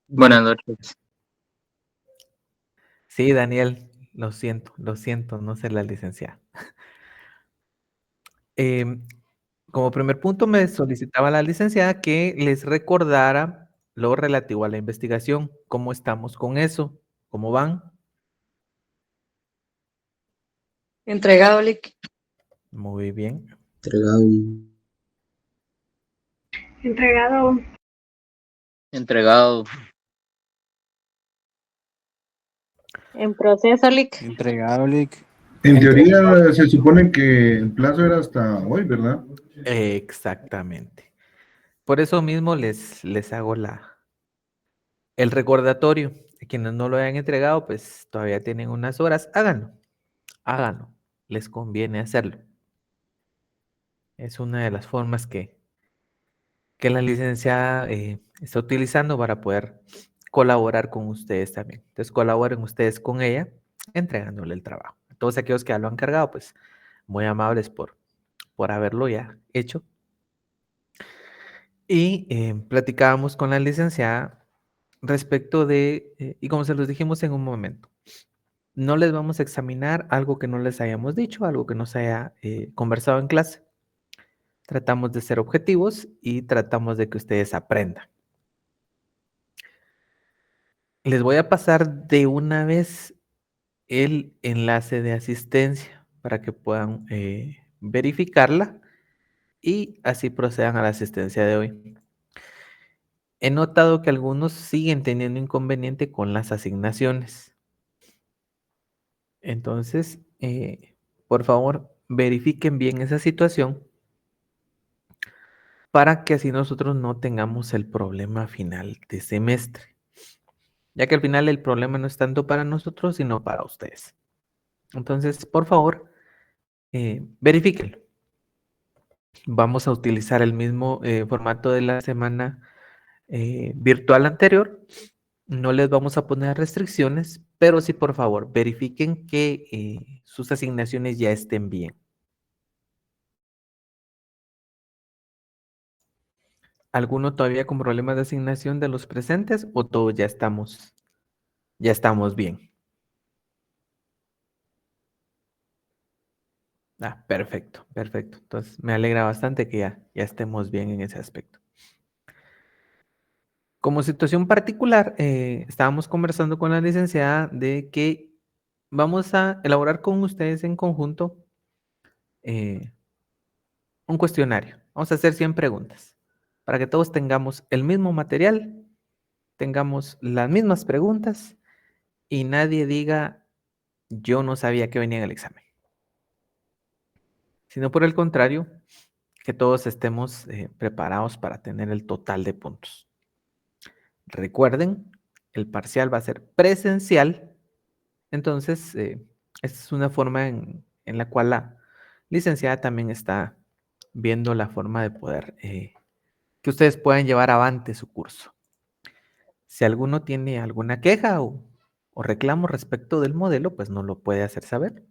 Buenas noches. Sí, Daniel, lo siento, no ser la licenciada. Em, Como primer punto, me solicitaba la licenciada que les recordara lo relativo a la investigación. ¿Cómo estamos con eso? ¿Cómo van? Entregado, Lick. Muy bien. Entregado. Entregado. Entregado. En proceso, Lick. Entregado, Lick. En teoría se supone que el plazo era hasta hoy, ¿verdad? Exactamente. Por eso mismo les hago el recordatorio. A quienes no lo hayan entregado, pues todavía tienen unas horas. Háganlo. Les conviene hacerlo. Es una de las formas que la licenciada está utilizando para poder colaborar con ustedes también. Entonces colaboren ustedes con ella entregándole el trabajo. A todos aquellos que ya lo han cargado, pues muy amables por haberlo ya hecho. Y platicábamos con la licenciada respecto de, y como se los dijimos en un momento, no les vamos a examinar algo que no les hayamos dicho, algo que no se haya conversado en clase. Tratamos de ser objetivos y tratamos de que ustedes aprendan. Les voy a pasar de una vez el enlace de asistencia para que puedan verificarla y así procedan a la asistencia de hoy. He notado que algunos siguen teniendo inconveniente con las asignaciones. Entonces, por favor, verifiquen bien esa situación para que así nosotros no tengamos el problema final de semestre. Ya que al final el problema no es tanto para nosotros, sino para ustedes. Entonces, por favor, verifíquenlo. Vamos a utilizar el mismo formato de la semana virtual anterior. No les vamos a poner restricciones, pero sí, por favor, verifiquen que sus asignaciones ya estén bien. ¿Alguno todavía con problemas de asignación de los presentes o todos ya estamos bien? Perfecto, perfecto. Entonces me alegra bastante que ya estemos bien en ese aspecto. Como situación particular, estábamos conversando con la licenciada de que vamos a elaborar con ustedes en conjunto un cuestionario. Vamos a hacer 100 preguntas para que todos tengamos el mismo material, tengamos las mismas preguntas y nadie diga yo no sabía que venía en el examen. Sino por el contrario, que todos estemos preparados para tener el total de puntos. Recuerden, el parcial va a ser presencial. Entonces, esta es una forma en la cual la licenciada también está viendo la forma de poder que ustedes puedan llevar avante su curso. Si alguno tiene alguna queja o reclamo respecto del modelo, pues nos lo puede hacer saber.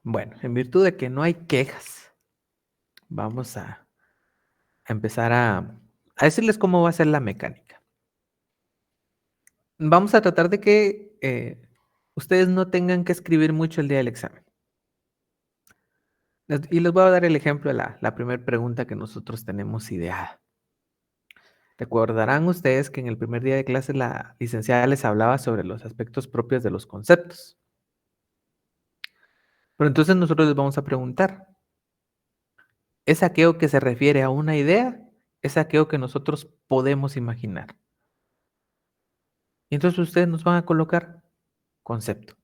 Bueno, en virtud de que no hay quejas, vamos a empezar a decirles cómo va a ser la mecánica. Vamos a tratar de que ustedes no tengan que escribir mucho el día del examen. Y les voy a dar el ejemplo de la primera pregunta que nosotros tenemos ideada. Recordarán ustedes que en el primer día de clase la licenciada les hablaba sobre los aspectos propios de los conceptos. Pero entonces nosotros les vamos a preguntar, ¿es aquello que se refiere a una idea? ¿Es aquello que nosotros podemos imaginar? Y entonces ustedes nos van a colocar concepto.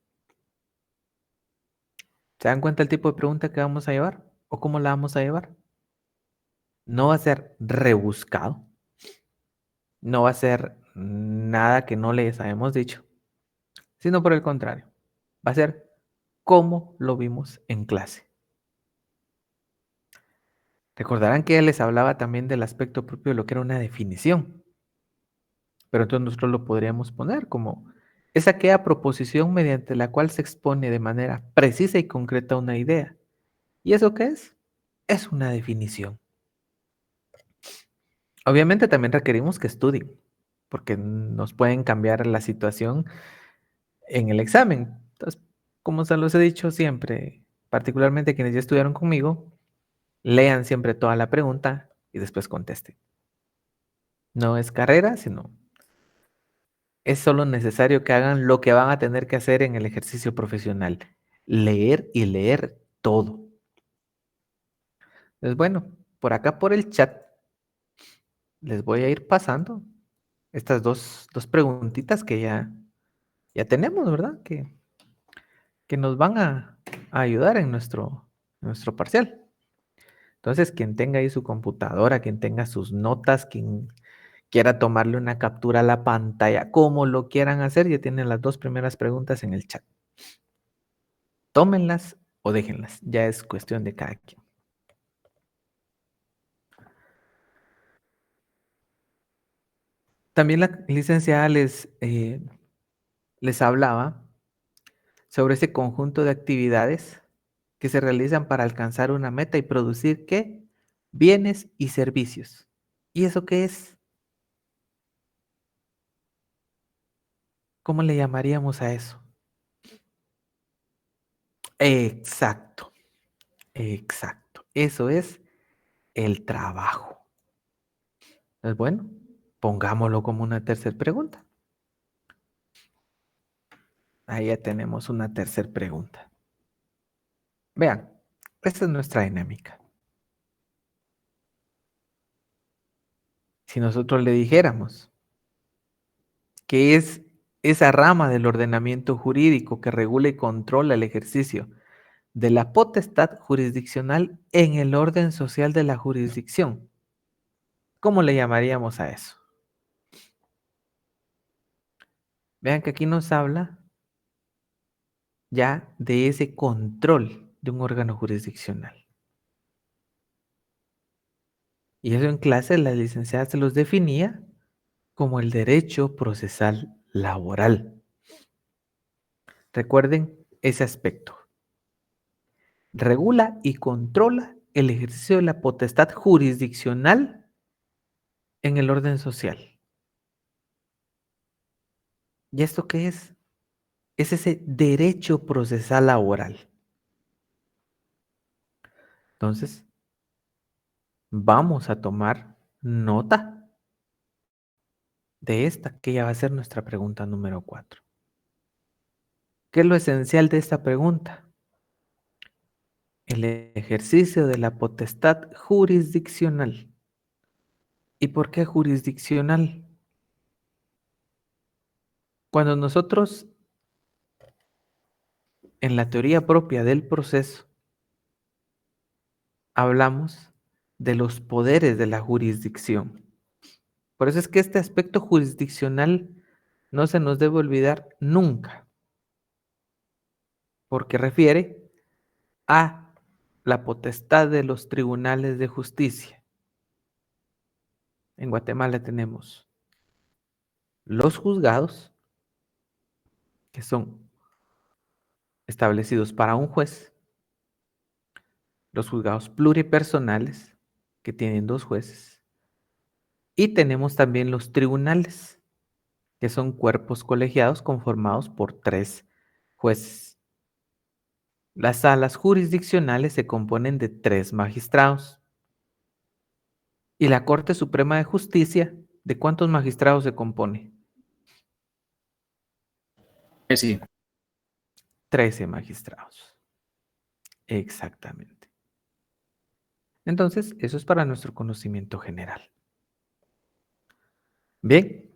¿Se dan cuenta el tipo de pregunta que vamos a llevar? ¿O cómo la vamos a llevar? No va a ser rebuscado. No va a ser nada que no les hayamos dicho, sino por el contrario. Va a ser como lo vimos en clase. Recordarán que les hablaba también del aspecto propio de lo que era una definición. Pero entonces nosotros lo podríamos poner como es aquella proposición mediante la cual se expone de manera precisa y concreta una idea. ¿Y eso qué es? Es una definición. Obviamente también requerimos que estudien, porque nos pueden cambiar la situación en el examen. Entonces, como se los he dicho siempre, particularmente quienes ya estudiaron conmigo, lean siempre toda la pregunta y después contesten. No es carrera, sino es solo necesario que hagan lo que van a tener que hacer en el ejercicio profesional. Leer y leer todo. Entonces, bueno, por acá por el chat les voy a ir pasando estas dos preguntitas que ya tenemos, ¿verdad? Que nos van a ayudar en nuestro parcial. Entonces, quien tenga ahí su computadora, quien tenga sus notas, quien quiera tomarle una captura a la pantalla, como lo quieran hacer, ya tienen las 2 primeras preguntas en el chat. Tómenlas o déjenlas, ya es cuestión de cada quien. También la licenciada les hablaba sobre ese conjunto de actividades que se realizan para alcanzar una meta y producir, ¿qué? Bienes y servicios. ¿Y eso qué es? ¿Cómo le llamaríamos a eso? Exacto, exacto. Eso es el trabajo. Entonces, bueno, pongámoslo como una tercera pregunta. Ahí ya tenemos una tercera pregunta. Vean, esta es nuestra dinámica. Si nosotros le dijéramos que es esa rama del ordenamiento jurídico que regula y controla el ejercicio de la potestad jurisdiccional en el orden social de la jurisdicción, ¿cómo le llamaríamos a eso? Vean que aquí nos habla ya de ese control de un órgano jurisdiccional. Y eso en clase la licenciada se los definía como el derecho procesal laboral. Recuerden ese aspecto. Regula y controla el ejercicio de la potestad jurisdiccional en el orden social. ¿Y esto qué es? Es ese derecho procesal laboral. Entonces, vamos a tomar nota de esta, que ya va a ser nuestra pregunta número 4. ¿Qué es lo esencial de esta pregunta? El ejercicio de la potestad jurisdiccional. ¿Y por qué jurisdiccional? Cuando nosotros, en la teoría propia del proceso, hablamos de los poderes de la jurisdicción. Por eso es que este aspecto jurisdiccional no se nos debe olvidar nunca, porque refiere a la potestad de los tribunales de justicia. En Guatemala tenemos los juzgados, que son establecidos para un juez, los juzgados pluripersonales, que tienen 2 jueces, y tenemos también los tribunales, que son cuerpos colegiados conformados por 3 jueces. Las salas jurisdiccionales se componen de 3 magistrados. ¿Y la Corte Suprema de Justicia, de cuántos magistrados se compone? Sí. 13 magistrados. Exactamente. Entonces, eso es para nuestro conocimiento general. Bien.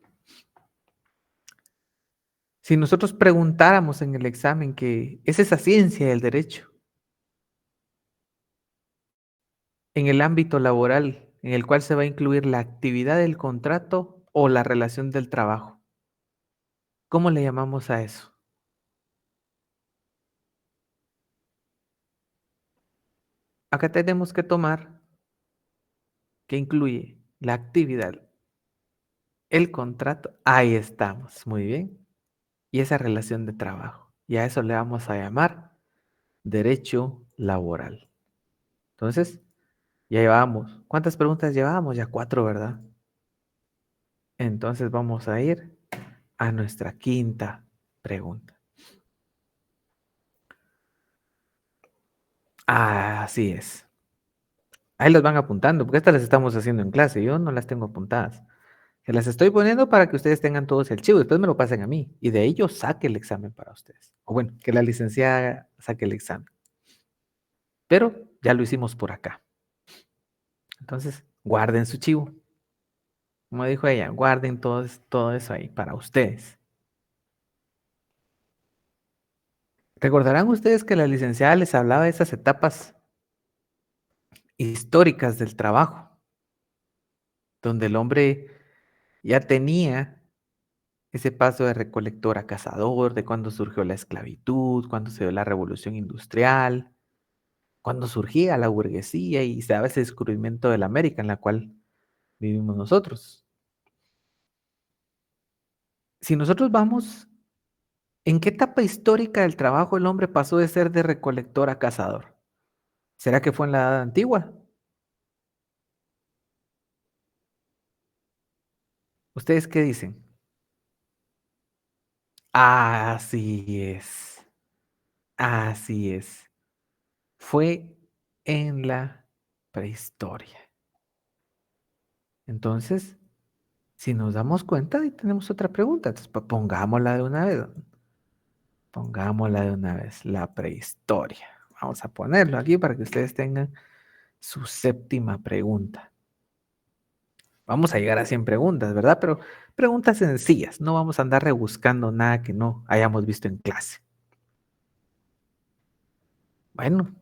Si nosotros preguntáramos en el examen qué es esa ciencia del derecho en el ámbito laboral en el cual se va a incluir la actividad del contrato o la relación del trabajo, ¿cómo le llamamos a eso? Acá tenemos que tomar que incluye la actividad, el contrato, ahí estamos, muy bien, y esa relación de trabajo. Y a eso le vamos a llamar derecho laboral. Entonces, ya llevamos, ¿cuántas preguntas llevábamos? Ya 4, ¿verdad? Entonces vamos a ir a nuestra quinta pregunta. Así es. Ahí las van apuntando, porque estas las estamos haciendo en clase. Yo no las tengo apuntadas. Se las estoy poniendo para que ustedes tengan todos el archivo. Después me lo pasen a mí. Y de ahí yo saque el examen para ustedes. O bueno, que la licenciada saque el examen. Pero ya lo hicimos por acá. Entonces, guarden su chivo. Como dijo ella, guarden todo eso ahí para ustedes. ¿Recordarán ustedes que la licenciada les hablaba de esas etapas históricas del trabajo? Donde el hombre ya tenía ese paso de recolector a cazador, de cuando surgió la esclavitud, cuando se dio la revolución industrial, cuando surgía la burguesía y se daba ese descubrimiento de la América en la cual vivimos nosotros. Si nosotros vamos, ¿en qué etapa histórica del trabajo el hombre pasó de ser de recolector a cazador? ¿Será que fue en la Edad Antigua? ¿Ustedes qué dicen? Así es, así es. Fue en la prehistoria. Entonces, si nos damos cuenta, ahí tenemos otra pregunta. Entonces, pongámosla de una vez. Pongámosla de una vez, la prehistoria. Vamos a ponerlo aquí para que ustedes tengan su séptima pregunta. Vamos a llegar a 100 preguntas, ¿verdad? Pero preguntas sencillas. No vamos a andar rebuscando nada que no hayamos visto en clase. Bueno,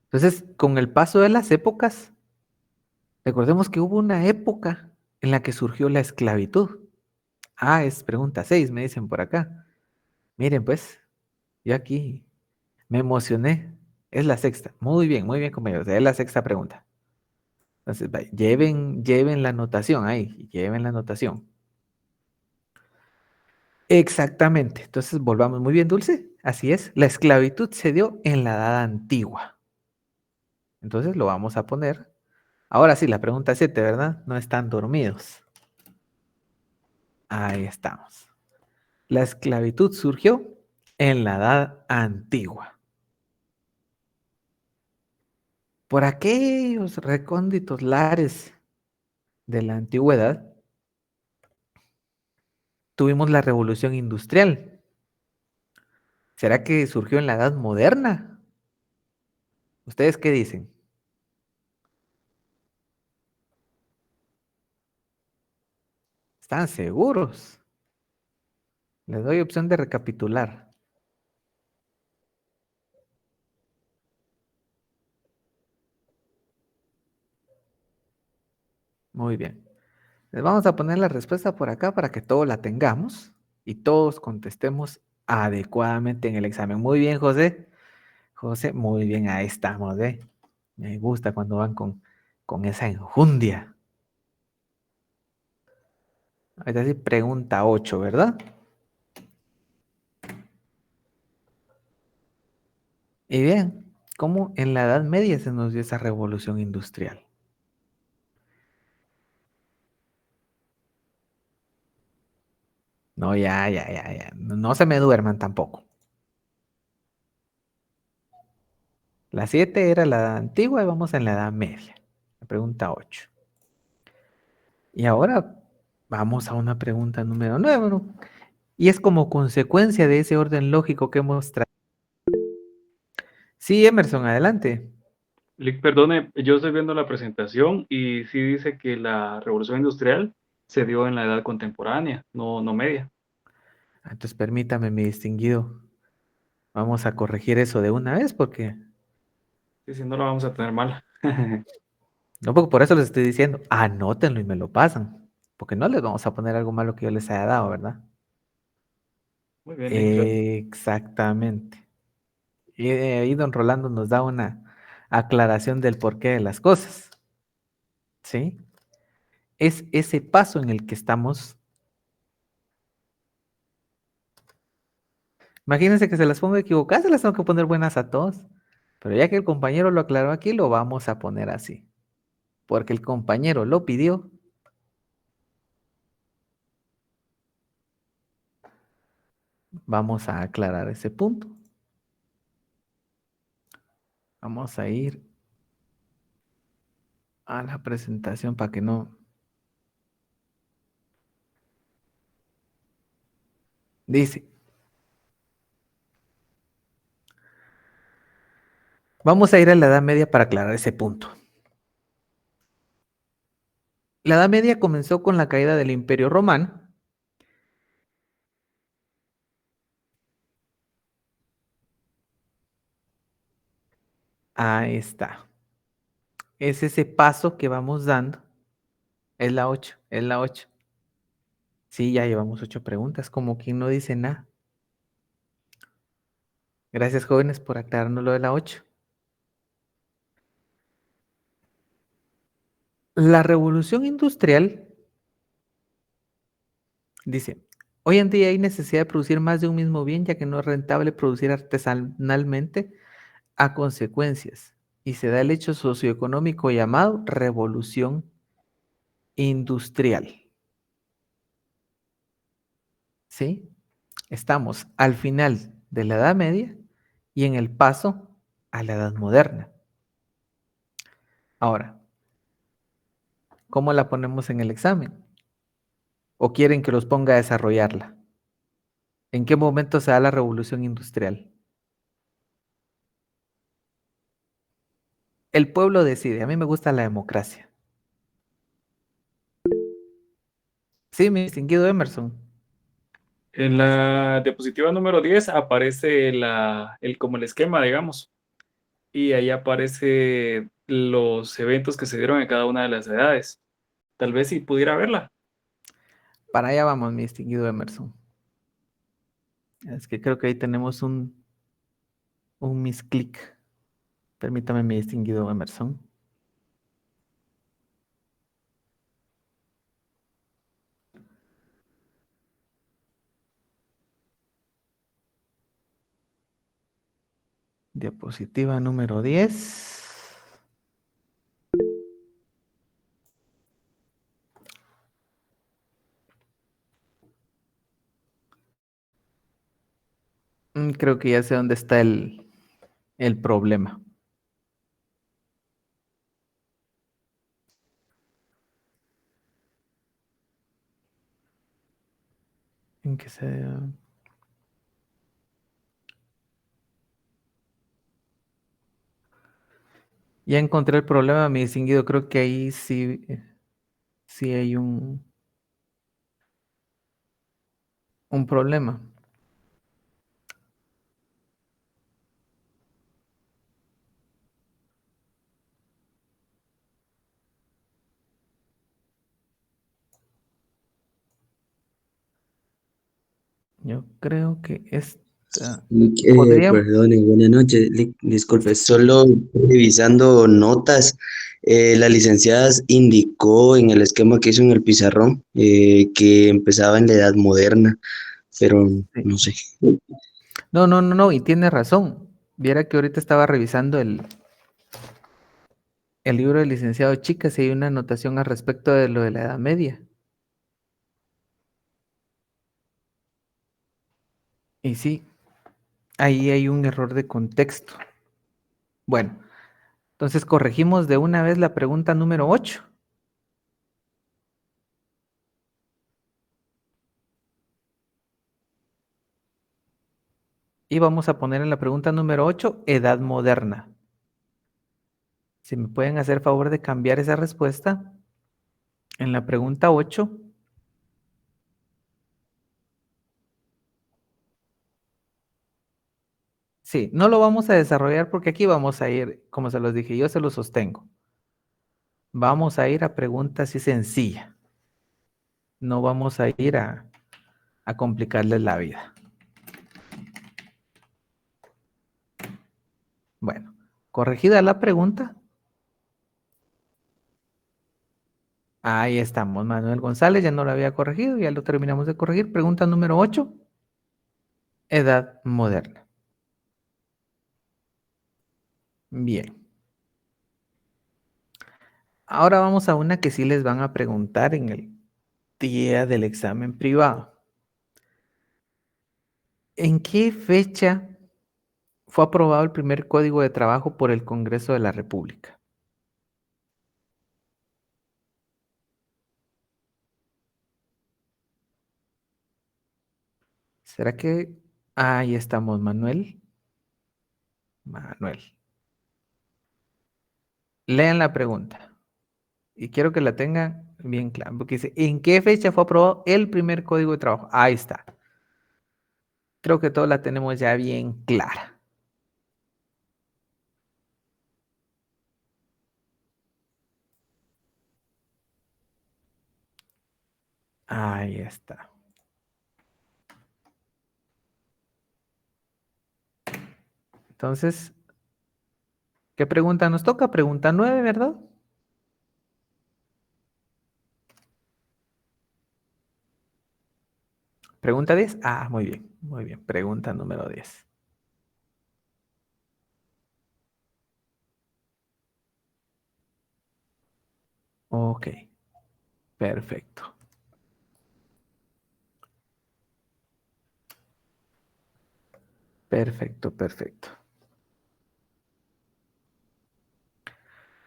entonces, con el paso de las épocas, recordemos que hubo una época en la que surgió la esclavitud. Es pregunta 6, me dicen por acá. Miren, pues, yo aquí me emocioné. Es la sexta. Muy bien, compañeros. Es la sexta pregunta. Entonces, lleven la anotación ahí. Lleven la anotación. Exactamente. Entonces, volvamos. Muy bien, Dulce. Así es. La esclavitud se dio en la Edad Antigua. Entonces, lo vamos a poner. Ahora sí, la pregunta 7, ¿verdad? No están dormidos. Ahí estamos. La esclavitud surgió en la Edad Antigua. Por aquellos recónditos lares de la antigüedad, tuvimos la revolución industrial. ¿Será que surgió en la Edad Moderna? ¿Ustedes qué dicen? ¿Están seguros? Les doy opción de recapitular. Muy bien. Les vamos a poner la respuesta por acá para que todos la tengamos y todos contestemos adecuadamente en el examen. Muy bien, José. José, muy bien, ahí estamos, ¿eh? Me gusta cuando van con esa enjundia. Ahorita sí, pregunta 8, ¿verdad? Y bien, ¿cómo en la Edad Media se nos dio esa revolución industrial? No, ya. No se me duerman tampoco. La 7 era la Edad Antigua y vamos en la Edad Media. La pregunta 8. Y ahora vamos a una pregunta número 9, ¿no? Y es como consecuencia de ese orden lógico que hemos traído. Sí, Emerson, adelante. Lick, perdone, yo estoy viendo la presentación y sí dice que la revolución industrial se dio en la edad contemporánea, no media. Entonces permítame, mi distinguido. Vamos a corregir eso de una vez porque, Sí, si no la vamos a tener mal. no, porque por eso les estoy diciendo, anótenlo y me lo pasan. Porque no les vamos a poner algo malo que yo les haya dado, ¿verdad? Muy bien, Lick, gracias. Exactamente. Y ahí don Rolando nos da una aclaración del porqué de las cosas. ¿Sí? Es ese paso en el que estamos. Imagínense que se las pongo equivocadas, se las tengo que poner buenas a todos. Pero ya que el compañero lo aclaró aquí, lo vamos a poner así. Porque el compañero lo pidió. Vamos a aclarar ese punto. Vamos a ir a la presentación para que no... Dice, vamos a ir a la Edad Media para aclarar ese punto. La Edad Media comenzó con la caída del Imperio Romano. Ahí está. Es ese paso que vamos dando. Es la 8, es la 8. Sí, ya llevamos 8 preguntas, como quien no dice nada. Gracias, jóvenes, por aclararnos lo de la 8. La revolución industrial dice, hoy en día hay necesidad de producir más de un mismo bien, ya que no es rentable producir artesanalmente a consecuencias, y se da el hecho socioeconómico llamado revolución industrial. ¿Sí? Estamos al final de la Edad Media y en el paso a la Edad Moderna. Ahora, ¿cómo la ponemos en el examen? ¿O quieren que los ponga a desarrollarla? ¿En qué momento se da la revolución industrial? El pueblo decide. A mí me gusta la democracia. Sí, mi distinguido Emerson. En la diapositiva número 10 aparece como el esquema, digamos, y ahí aparece los eventos que se dieron en cada una de las edades. Tal vez si pudiera verla. Para allá vamos, mi distinguido Emerson. Es que creo que ahí tenemos un misclick. Permítame, mi distinguido Emerson. Diapositiva número 10. Creo que ya sé dónde está el problema. En que se... Ya encontré el problema, mi distinguido. Creo que ahí sí, sí hay un problema. Yo creo que podríamos... Perdone, buenas noches. Disculpe, solo revisando notas, la licenciada indicó en el esquema que hizo en el pizarrón que empezaba en la Edad Moderna, pero no sé. No, y tiene razón. Viera que ahorita estaba revisando el libro del licenciado Chicas y hay una anotación al respecto de lo de la Edad Media. Y sí, ahí hay un error de contexto. Bueno, entonces corregimos de una vez la pregunta número 8. Y vamos a poner en la pregunta número 8, Edad Moderna. Si me pueden hacer favor de cambiar esa respuesta, en la pregunta 8, sí, no lo vamos a desarrollar porque aquí vamos a ir, como se los dije, yo se lo sostengo. Vamos a ir a preguntas así sencilla. No vamos a ir a complicarles la vida. Bueno, corregida la pregunta. Ahí estamos, Manuel González, ya no lo había corregido, ya lo terminamos de corregir. Pregunta número 8, Edad Moderna. Bien. Ahora vamos a una que sí les van a preguntar en el día del examen privado. ¿En qué fecha fue aprobado el primer Código de Trabajo por el Congreso de la República? ¿Será que ahí estamos, Manuel? Manuel. Lean la pregunta y quiero que la tengan bien clara, porque dice, ¿en qué fecha fue aprobado el primer Código de Trabajo? Ahí está. Creo que todos la tenemos ya bien clara. Ahí está. Entonces, ¿qué pregunta nos toca? Pregunta 9, ¿verdad? Pregunta 10. Ah, muy bien, muy bien. Pregunta número 10. Ok, perfecto. Perfecto, perfecto.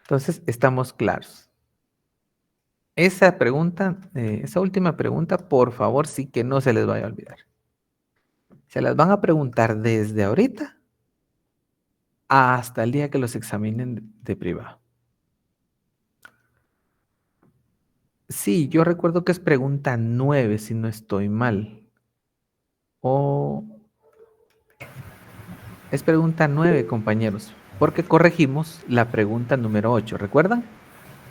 Entonces, estamos claros. Esa pregunta, esa última pregunta, por favor, sí que no se les vaya a olvidar. Se las van a preguntar desde ahorita hasta el día que los examinen de privado. Sí, yo recuerdo que es pregunta 9, si no estoy mal. O es pregunta 9, compañeros, porque corregimos la pregunta número 8, ¿recuerdan?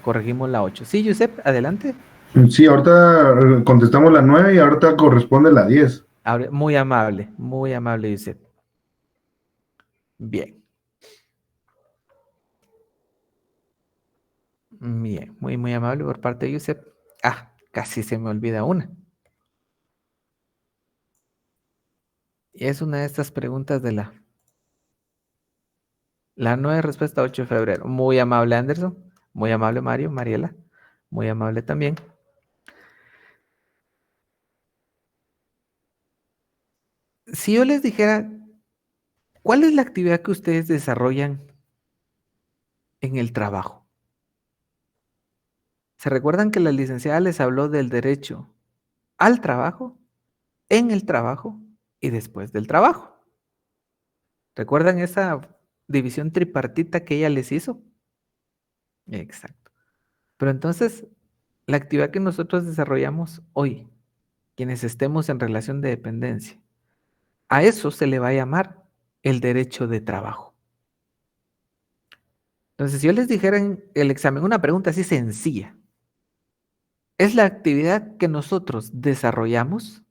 Corregimos la 8. Sí, Josep, adelante. Sí, ahorita contestamos la 9 y ahorita corresponde la 10. Muy amable, Josep. Bien. Bien, muy amable por parte de Josep. Ah, casi se me olvida una. Y es una de estas preguntas de la 9 respuesta 8 de febrero. Muy amable, Anderson. Muy amable, Mario, Mariela. Muy amable también. Si yo les dijera, ¿cuál es la actividad que ustedes desarrollan en el trabajo? ¿Se recuerdan que la licenciada les habló del derecho al trabajo, en el trabajo y después del trabajo? ¿Recuerdan esa división tripartita que ella les hizo? Exacto. Pero entonces, la actividad que nosotros desarrollamos hoy, quienes estemos en relación de dependencia, a eso se le va a llamar el derecho de trabajo. Entonces, si yo les dijera en el examen una pregunta así sencilla, ¿es la actividad que nosotros desarrollamos?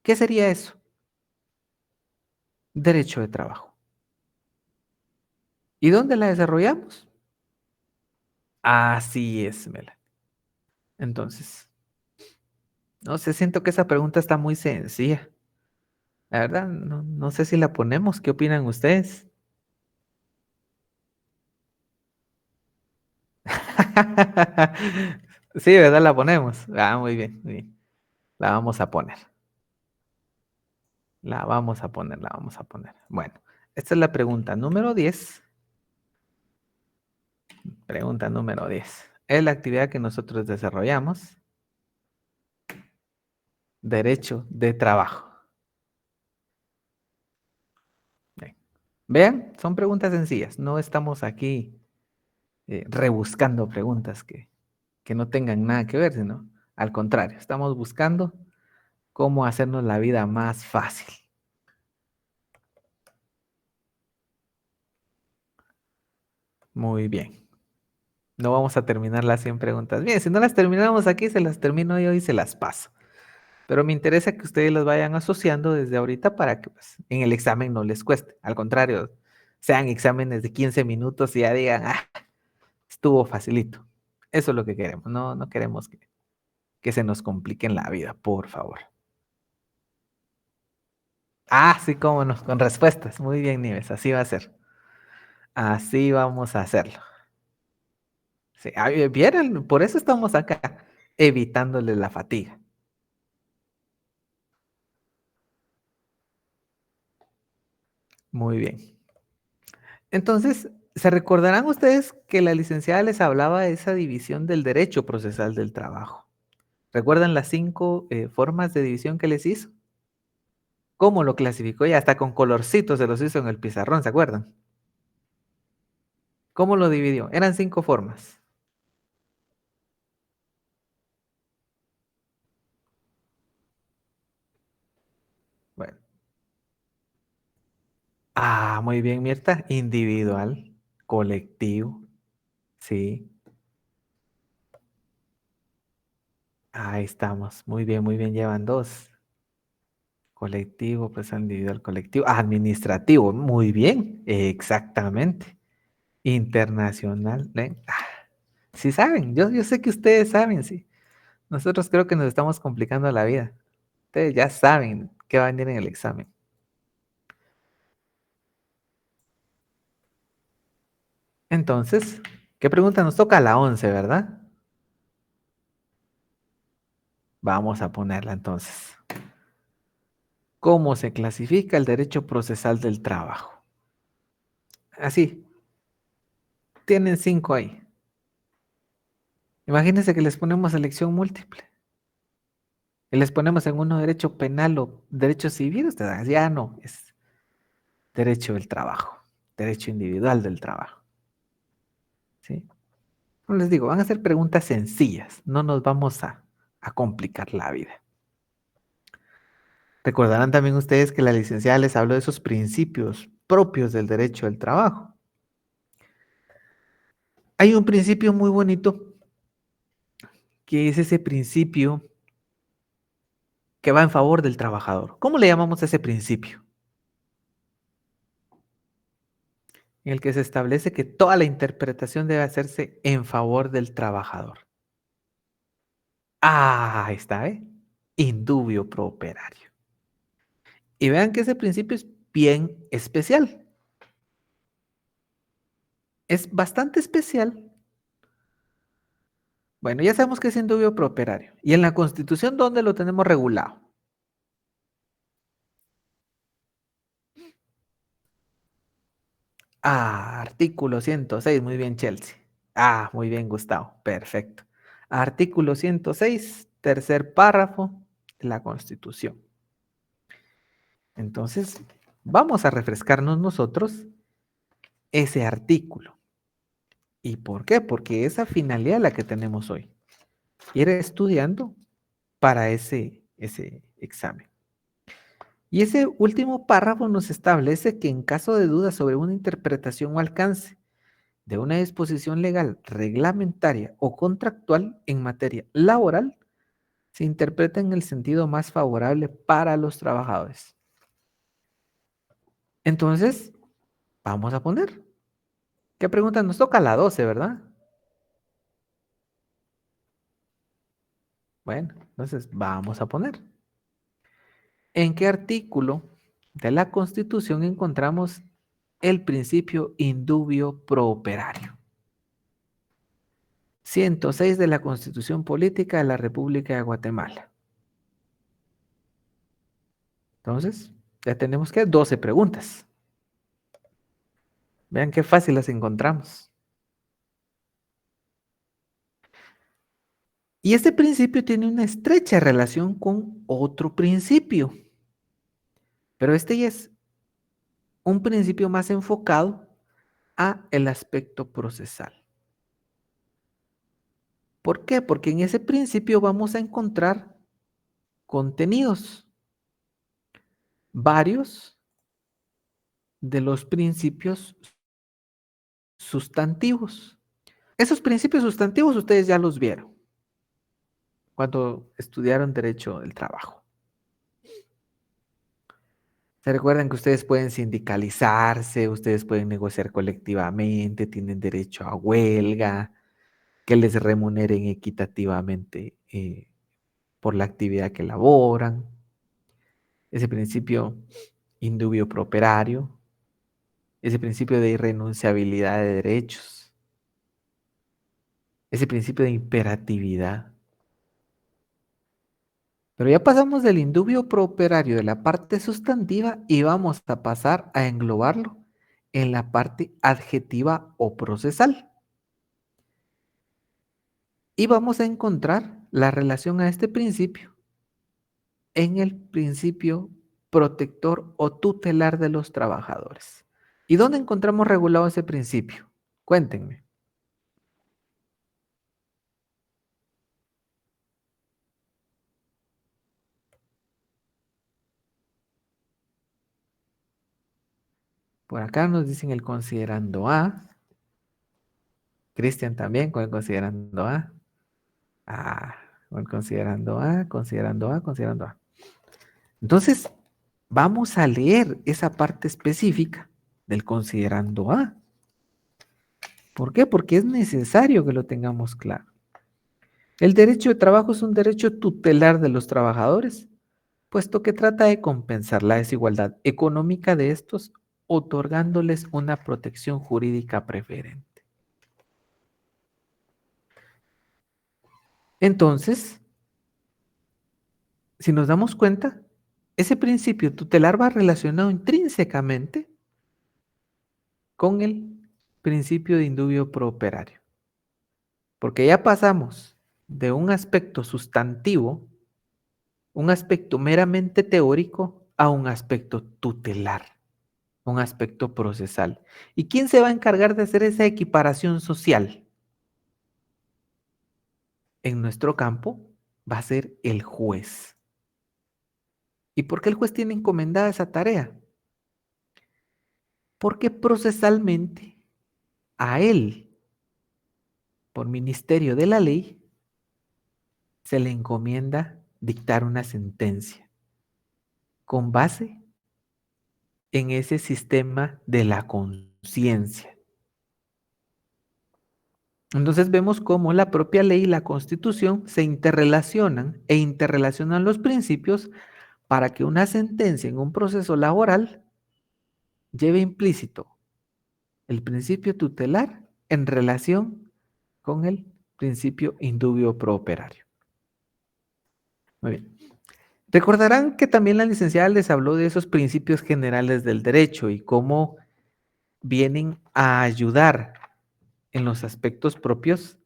¿Qué sería eso? Derecho de trabajo. ¿Y dónde la desarrollamos? Así es, Mela. Entonces, no sé, siento que esa pregunta está muy sencilla. La verdad, no sé si la ponemos. ¿Qué opinan ustedes? Sí, ¿verdad? La ponemos. Ah, muy bien, muy bien. La vamos a poner. La vamos a poner. Bueno, esta es la pregunta número 10. Pregunta número 10. Es la actividad que nosotros desarrollamos. Derecho de trabajo. Bien. Vean, son preguntas sencillas. No estamos aquí rebuscando preguntas que no tengan nada que ver, sino al contrario, estamos buscando cómo hacernos la vida más fácil. Muy bien. No vamos a terminar las 100 preguntas. Bien, si no las terminamos aquí, se las termino yo y se las paso. Pero me interesa que ustedes las vayan asociando desde ahorita para que pues, en el examen no les cueste. Al contrario, sean exámenes de 15 minutos y ya digan, estuvo facilito. Eso es lo que queremos. No queremos que se nos complique en la vida, por favor. Sí, cómo no, con respuestas. Muy bien, Nieves, así va a ser. Así vamos a hacerlo. Sí, vieron, por eso estamos acá, evitándole la fatiga. Muy bien. Entonces, ¿se recordarán ustedes que la licenciada les hablaba de esa división del derecho procesal del trabajo? ¿Recuerdan las 5 formas de división que les hizo? ¿Cómo lo clasificó? Y hasta con colorcitos se los hizo en el pizarrón, ¿se acuerdan? ¿Cómo lo dividió? Eran 5 formas. Bueno. Ah, muy bien, Mirta. Individual, colectivo, sí. Ahí estamos. Muy bien, llevan 2. Colectivo, pues individual, colectivo. Administrativo, muy bien, exactamente. Internacional, ¿ven? Sí saben, yo sé que ustedes saben, sí. Nosotros creo que nos estamos complicando la vida. Ustedes ya saben qué va a venir en el examen. Entonces, ¿qué pregunta nos toca? La 11, ¿verdad? Vamos a ponerla entonces. ¿Cómo se clasifica el derecho procesal del trabajo? Así, tienen 5 ahí. Imagínense que les ponemos elección múltiple. Y les ponemos en uno derecho penal o derecho civil, ustedes ya no, es derecho del trabajo, derecho individual del trabajo. ¿Sí? Como les digo, van a ser preguntas sencillas, no nos vamos a complicar la vida. Recordarán también ustedes que la licenciada les habló de esos principios propios del derecho del trabajo. Hay un principio muy bonito que es ese principio que va en favor del trabajador. ¿Cómo le llamamos a ese principio? En el que se establece que toda la interpretación debe hacerse en favor del trabajador. Ahí está, ¿eh? Indubio pro operario. Y vean que ese principio es bien especial. Es bastante especial. Bueno, ya sabemos que es indubio pro operario. ¿Y en la Constitución dónde lo tenemos regulado? Artículo 106. Muy bien, Chelsea. Muy bien, Gustavo. Perfecto. Artículo 106, tercer párrafo de la Constitución. Entonces, vamos a refrescarnos nosotros ese artículo. ¿Y por qué? Porque esa finalidad es la que tenemos hoy. Ir estudiando para ese examen. Y ese último párrafo nos establece que en caso de duda sobre una interpretación o alcance de una disposición legal, reglamentaria o contractual en materia laboral, se interpreta en el sentido más favorable para los trabajadores. Entonces, vamos a poner. ¿Qué pregunta nos toca? La 12, ¿verdad? Bueno, entonces vamos a poner. ¿En qué artículo de la Constitución encontramos el principio indubio pro operario? 106 de la Constitución Política de la República de Guatemala. Entonces, ya tenemos que 12 preguntas. Vean qué fácil las encontramos. Y este principio tiene una estrecha relación con otro principio. Pero este ya es un principio más enfocado a el aspecto procesal. ¿Por qué? Porque en ese principio vamos a encontrar contenidos, varios de los principios sustantivos. Esos principios sustantivos ustedes ya los vieron cuando estudiaron Derecho del Trabajo. Se recuerdan que ustedes pueden sindicalizarse, ustedes pueden negociar colectivamente, tienen derecho a huelga, que les remuneren equitativamente por la actividad que elaboran. Ese principio indubio pro operario, ese principio de irrenunciabilidad de derechos, ese principio de imperatividad. Pero ya pasamos del indubio prooperario de la parte sustantiva y vamos a pasar a englobarlo en la parte adjetiva o procesal. Y vamos a encontrar la relación a este principio en el principio protector o tutelar de los trabajadores. ¿Y dónde encontramos regulado ese principio? Cuéntenme. Por acá nos dicen el considerando A. Cristian también con el considerando A. Con el considerando A, considerando A, considerando A. Entonces, vamos a leer esa parte específica del considerando A. ¿Por qué? Porque es necesario que lo tengamos claro. El derecho de trabajo es un derecho tutelar de los trabajadores, puesto que trata de compensar la desigualdad económica de estos, otorgándoles una protección jurídica preferente. Entonces, si nos damos cuenta, ese principio tutelar va relacionado intrínsecamente con el principio de indubio prooperario, porque ya pasamos de un aspecto sustantivo, un aspecto meramente teórico, a un aspecto tutelar, un aspecto procesal. ¿Y quién se va a encargar de hacer esa equiparación social? En nuestro campo va a ser el juez. ¿Y por qué el juez tiene encomendada esa tarea? Porque procesalmente a él, por ministerio de la ley, se le encomienda dictar una sentencia con base en ese sistema de la conciencia. Entonces vemos cómo la propia ley y la Constitución se interrelacionan e interrelacionan los principios para que una sentencia en un proceso laboral lleve implícito el principio tutelar en relación con el principio indubio prooperario. Muy bien. Recordarán que también la licenciada les habló de esos principios generales del derecho y cómo vienen a ayudar en los aspectos propios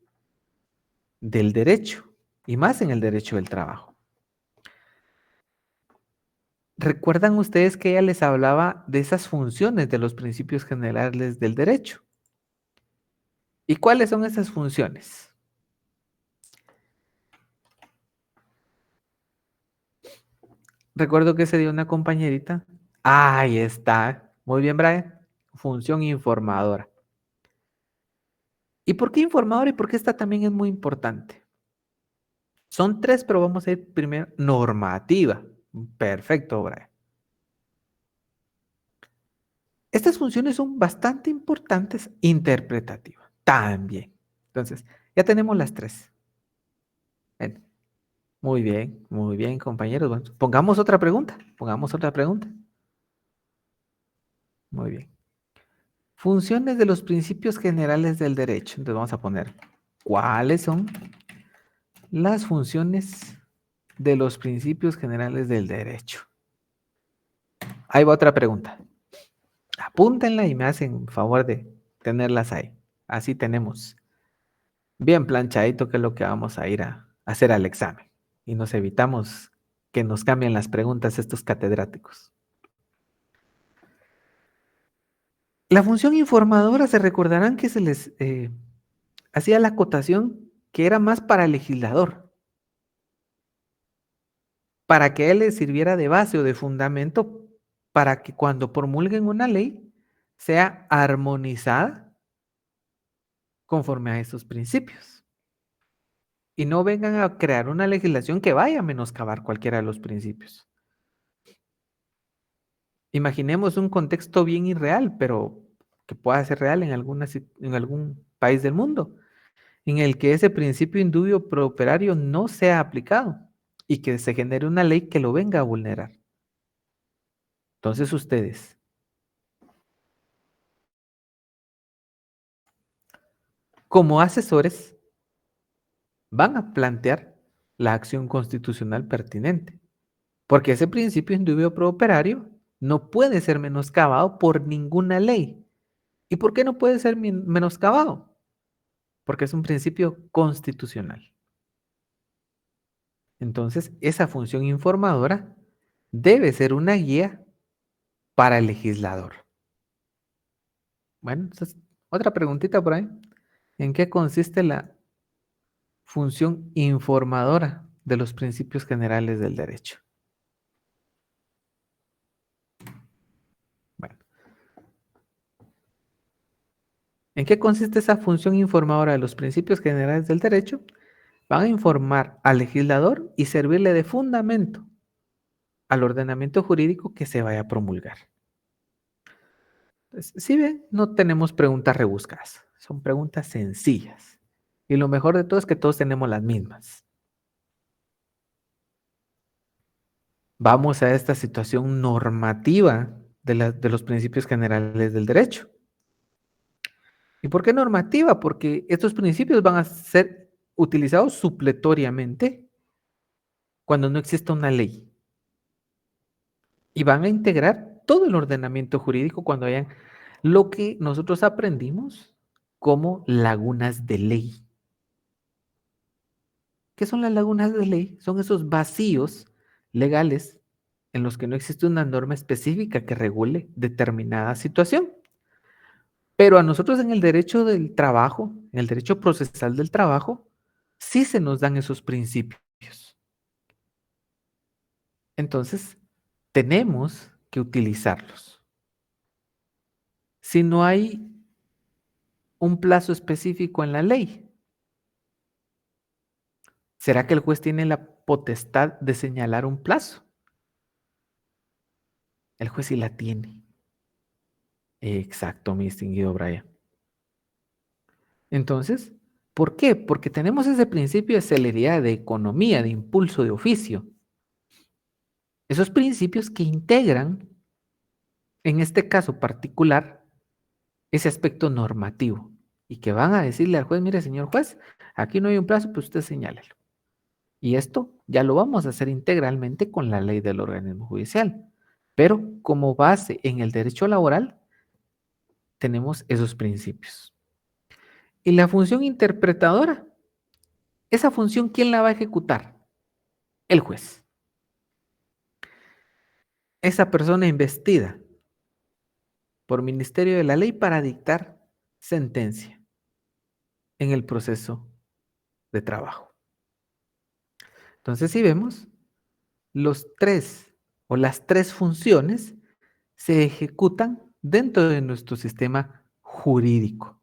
del derecho y más en el derecho del trabajo. ¿Recuerdan ustedes que ella les hablaba de esas funciones de los principios generales del derecho? ¿Y cuáles son esas funciones? Recuerdo que se dio una compañerita. Ahí está. Muy bien, Brian. Función informadora. ¿Y por qué informadora y por qué esta también es muy importante? Son tres, pero vamos a ir primero. Normativa. Perfecto, Brian. Estas funciones son bastante importantes, interpretativas también. Entonces, ya tenemos las tres. Bien. Muy bien, compañeros. Bueno, pongamos otra pregunta. Muy bien. Funciones de los principios generales del derecho. Entonces vamos a poner, ¿cuáles son las funciones de los principios generales del derecho? Ahí va otra pregunta. Apúntenla y me hacen favor de tenerlas ahí. Así tenemos bien planchadito qué es lo que vamos a ir a hacer al examen. Y nos evitamos que nos cambien las preguntas estos catedráticos. La función informadora, se recordarán que se les hacía la acotación que era más para el legislador, para que él le sirviera de base o de fundamento para que cuando promulguen una ley sea armonizada conforme a esos principios y no vengan a crear una legislación que vaya a menoscabar cualquiera de los principios. Imaginemos un contexto bien irreal, pero que pueda ser real en algún país del mundo, en el que ese principio indubio prooperario no sea aplicado y que se genere una ley que lo venga a vulnerar. Entonces ustedes, como asesores, van a plantear la acción constitucional pertinente. Porque ese principio indubio pro operario no puede ser menoscabado por ninguna ley. ¿Y por qué no puede ser menoscabado? Porque es un principio constitucional. Entonces, esa función informadora debe ser una guía para el legislador. Bueno, entonces, otra preguntita por ahí. ¿En qué consiste la función informadora de los principios generales del derecho? Bueno, ¿en qué consiste esa función informadora de los principios generales del derecho? Van a informar al legislador y servirle de fundamento al ordenamiento jurídico que se vaya a promulgar. Entonces, si ven, no tenemos preguntas rebuscadas, son preguntas sencillas. Y lo mejor de todo es que todos tenemos las mismas. Vamos a esta situación normativa de los principios generales del derecho. ¿Y por qué normativa? Porque estos principios van a ser utilizados supletoriamente cuando no exista una ley. Y van a integrar todo el ordenamiento jurídico cuando hayan lo que nosotros aprendimos como lagunas de ley. ¿Qué son las lagunas de ley? Son esos vacíos legales en los que no existe una norma específica que regule determinada situación. Pero a nosotros en el derecho del trabajo, en el derecho procesal del trabajo, sí se nos dan esos principios. Entonces, tenemos que utilizarlos. Si no hay un plazo específico en la ley, ¿será que el juez tiene la potestad de señalar un plazo? El juez sí la tiene. Exacto, mi distinguido Brian. Entonces, ¿por qué? Porque tenemos ese principio de celeridad, de economía, de impulso, de oficio. Esos principios que integran, en este caso particular, ese aspecto normativo y que van a decirle al juez, mire, señor juez, aquí no hay un plazo, pues usted señálelo. Y esto ya lo vamos a hacer integralmente con la ley del organismo judicial. Pero como base en el derecho laboral, tenemos esos principios. Y la función interpretadora, esa función, ¿quién la va a ejecutar? El juez. Esa persona investida por Ministerio de la Ley para dictar sentencia en el proceso de trabajo. Entonces, si vemos, los tres o las tres funciones se ejecutan dentro de nuestro sistema jurídico.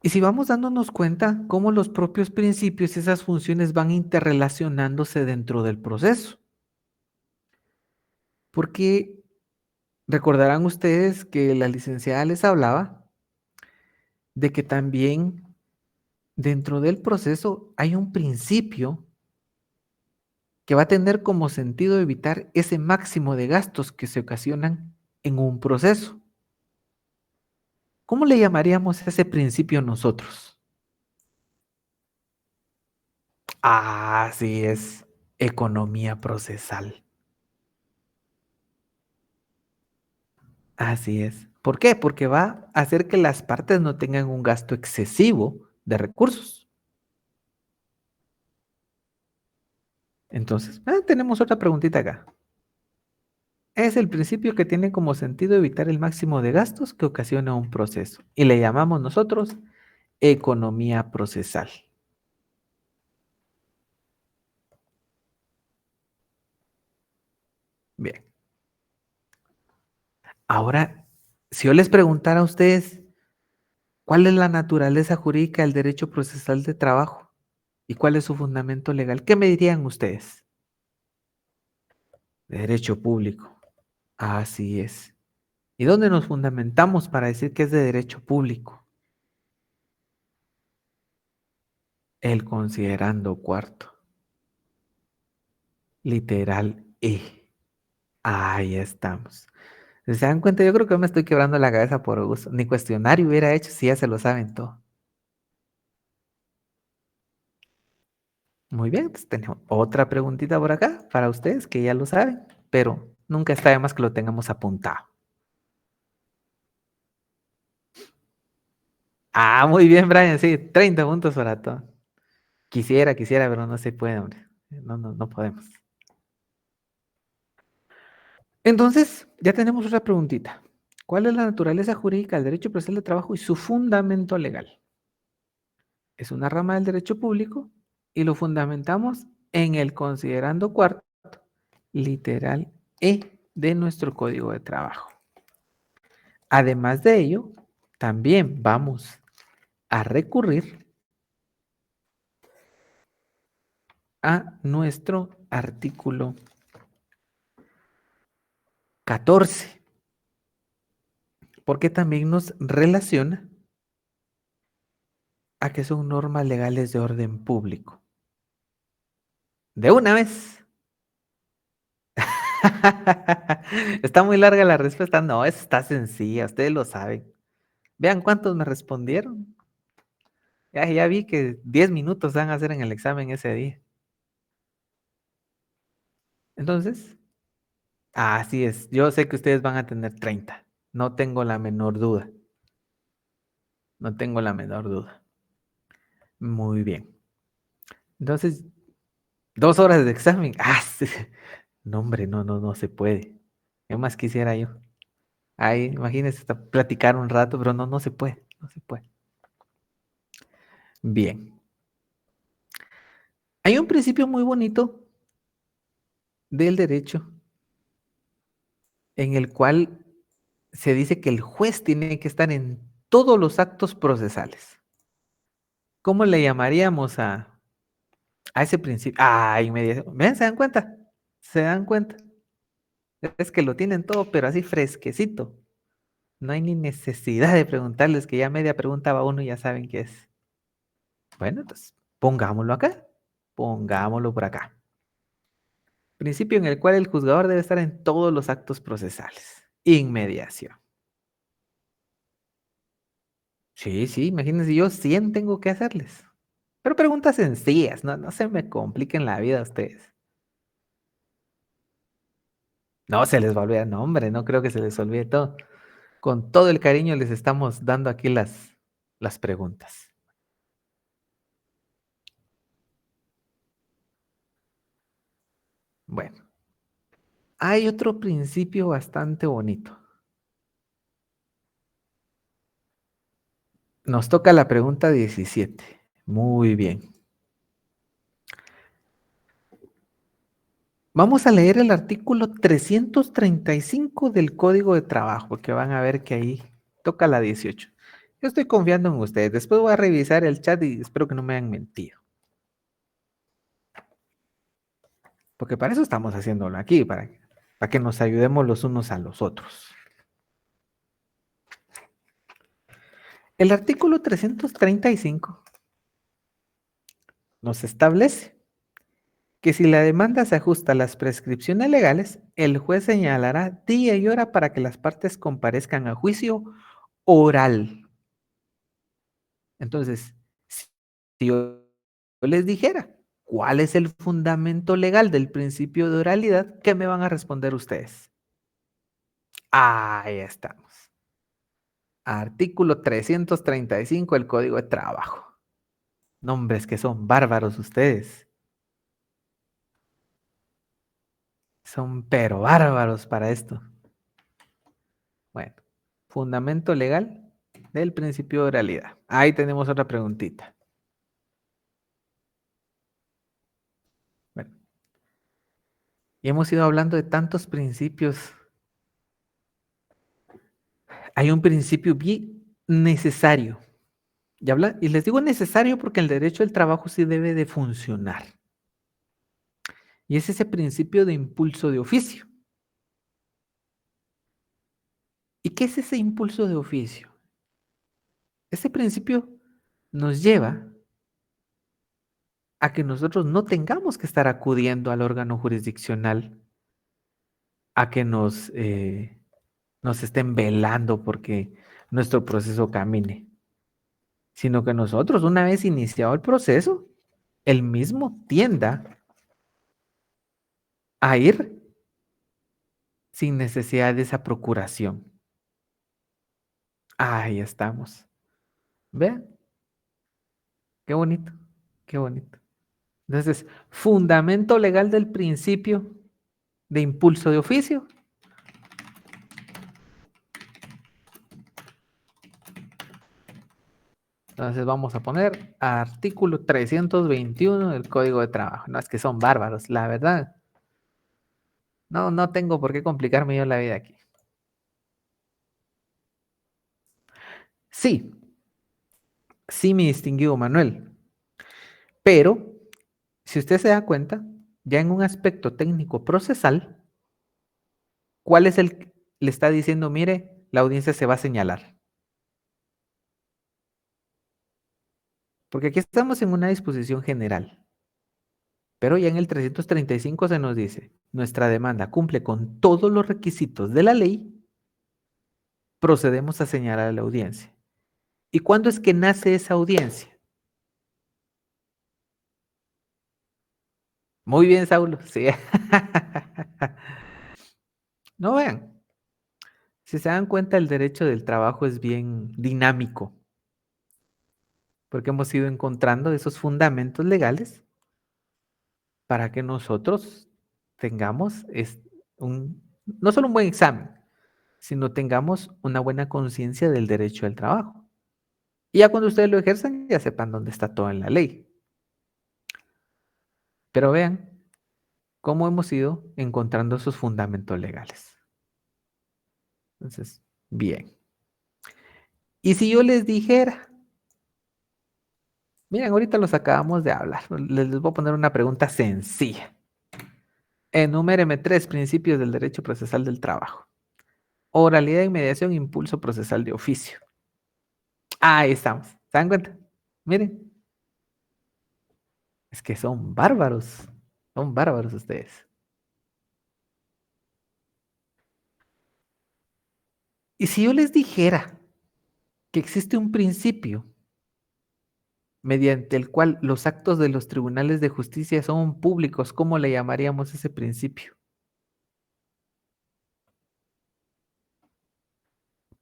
Y si vamos dándonos cuenta cómo los propios principios y esas funciones van interrelacionándose dentro del proceso. Porque recordarán ustedes que la licenciada les hablaba de que también dentro del proceso hay un principio que va a tener como sentido evitar ese máximo de gastos que se ocasionan en un proceso. ¿Cómo le llamaríamos a ese principio nosotros? Así es, economía procesal. Así es. ¿Por qué? Porque va a hacer que las partes no tengan un gasto excesivo de recursos. Entonces, tenemos otra preguntita acá. Es el principio que tiene como sentido evitar el máximo de gastos que ocasiona un proceso. Y le llamamos nosotros economía procesal. Bien. Ahora, si yo les preguntara a ustedes, ¿cuál es la naturaleza jurídica del derecho procesal de trabajo? ¿Y cuál es su fundamento legal? ¿Qué me dirían ustedes? Derecho público. Así es. ¿Y dónde nos fundamentamos para decir que es de derecho público? El considerando cuarto. Literal E. Ahí estamos. Si se dan cuenta, yo creo que me estoy quebrando la cabeza por gusto. Ni cuestionario hubiera hecho si ya se lo saben todo. Muy bien, pues tenemos otra preguntita por acá para ustedes que ya lo saben, pero nunca está de más que lo tengamos apuntado. Ah, muy bien, Brian, sí, 30 puntos para todo. Quisiera, pero no se puede, hombre. No podemos. Entonces, ya tenemos otra preguntita. ¿Cuál es la naturaleza jurídica del derecho procesal de trabajo y su fundamento legal? Es una rama del derecho público y lo fundamentamos en el considerando cuarto, literal E de nuestro Código de Trabajo. Además de ello, también vamos a recurrir a nuestro artículo 14, porque también nos relaciona a que son normas legales de orden público. De una vez. Está muy larga la respuesta. No, está sencilla, ustedes lo saben. Vean cuántos me respondieron. Ya vi que 10 minutos van a hacer en el examen ese día. Entonces, así es. Yo sé que ustedes van a tener 30. No tengo la menor duda. No tengo la menor duda. Muy bien. Entonces, 2 horas de examen. Ah, sí. No, hombre, no se puede. ¿Qué más quisiera yo? Ay, imagínense hasta platicar un rato, pero no se puede. No se puede. Bien. Hay un principio muy bonito del derecho en el cual se dice que el juez tiene que estar en todos los actos procesales. ¿Cómo le llamaríamos a ese principio? Ah, inmediato. ¿Ven? ¿Se dan cuenta? ¿Se dan cuenta? Es que lo tienen todo, pero así fresquecito. No hay ni necesidad de preguntarles, que ya media pregunta va uno y ya saben qué es. Bueno, entonces, pongámoslo acá. Pongámoslo por acá. Principio en el cual el juzgador debe estar en todos los actos procesales. Inmediación. Sí, imagínense, yo 100 tengo que hacerles. Pero preguntas sencillas, no se me compliquen la vida a ustedes. No se les va a olvidar, no, hombre, no creo que se les olvide todo. Con todo el cariño les estamos dando aquí las preguntas. Bueno, hay otro principio bastante bonito. Nos toca la pregunta 17. Muy bien. Vamos a leer el artículo 335 del Código de Trabajo, porque van a ver que ahí toca la 18. Yo estoy confiando en ustedes. Después voy a revisar el chat y espero que no me hayan mentido. Porque para eso estamos haciéndolo aquí, para que nos ayudemos los unos a los otros. El artículo 335 nos establece que si la demanda se ajusta a las prescripciones legales, el juez señalará día y hora para que las partes comparezcan a juicio oral. Entonces, si yo les dijera cuál es el fundamento legal del principio de oralidad, ¿qué me van a responder ustedes? Ahí estamos. Artículo 335 del Código de Trabajo. Nombres que son bárbaros ustedes. Son pero bárbaros para esto. Bueno, fundamento legal del principio de oralidad. Ahí tenemos otra preguntita. Bueno, y hemos ido hablando de tantos principios. Hay un principio bien necesario. Y les digo necesario porque el derecho del trabajo sí debe de funcionar. Y es ese principio de impulso de oficio. ¿Y qué es ese impulso de oficio? Ese principio nos lleva a que nosotros no tengamos que estar acudiendo al órgano jurisdiccional a que nos estén velando porque nuestro proceso camine, sino que nosotros, una vez iniciado el proceso, el mismo tienda a ir sin necesidad de esa procuración. Ahí estamos. Vean, qué bonito, qué bonito. Entonces, fundamento legal del principio de impulso de oficio. Entonces vamos a poner artículo 321 del Código de Trabajo. No, es que son bárbaros, la verdad. No tengo por qué complicarme yo la vida aquí. Sí, mi distinguido Manuel. Pero, si usted se da cuenta, ya en un aspecto técnico procesal, ¿cuál es el que le está diciendo, mire, la audiencia se va a señalar? Porque aquí estamos en una disposición general. Pero ya en el 335 se nos dice, nuestra demanda cumple con todos los requisitos de la ley, procedemos a señalar a la audiencia. ¿Y cuándo es que nace esa audiencia? Muy bien, Saulo. Sí. No vean. Si se dan cuenta, el derecho del trabajo es bien dinámico, porque hemos ido encontrando esos fundamentos legales para que nosotros tengamos no solo un buen examen, sino tengamos una buena conciencia del derecho del trabajo. Y ya cuando ustedes lo ejerzan, ya sepan dónde está todo en la ley. Pero vean cómo hemos ido encontrando esos fundamentos legales. Entonces, bien. Y si yo les dijera, miren, ahorita los acabamos de hablar, les voy a poner una pregunta sencilla. Enuméreme 3 principios del derecho procesal del trabajo. Oralidad, inmediación, impulso procesal de oficio. Ahí estamos. ¿Se dan cuenta? Miren. Es que son bárbaros. Son bárbaros ustedes. Y si yo les dijera que existe un principio mediante el cual los actos de los tribunales de justicia son públicos, ¿cómo le llamaríamos ese principio?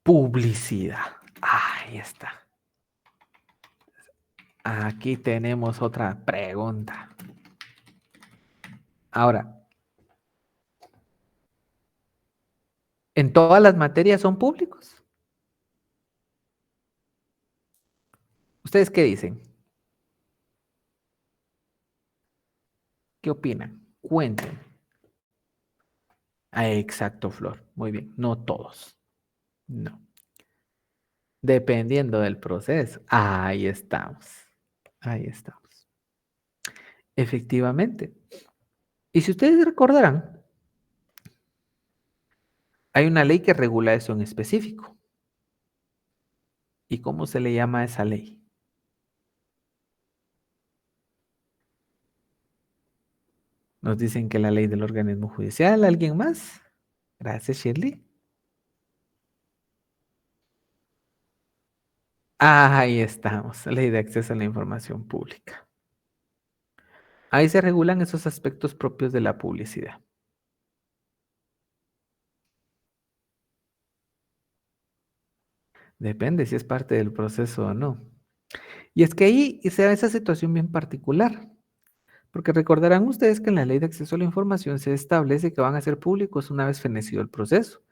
Publicidad. Ahí está. Aquí tenemos otra pregunta. Ahora, ¿en todas las materias son públicos? ¿Ustedes qué dicen? ¿Qué opinan? Cuenten. Exacto, Flor. Muy bien. No todos. No. Dependiendo del proceso. Ahí estamos. Ahí estamos. Efectivamente. Y si ustedes recordarán, hay una ley que regula eso en específico. ¿Y cómo se le llama a esa ley? Nos dicen que la ley del organismo judicial. ¿Alguien más? Gracias, Shirley. Ahí estamos. Ley de acceso a la información pública. Ahí se regulan esos aspectos propios de la publicidad. Depende si es parte del proceso o no. Y es que ahí se da esa situación bien particular. Porque recordarán ustedes que en la ley de acceso a la información se establece que van a ser públicos una vez fenecido el proceso.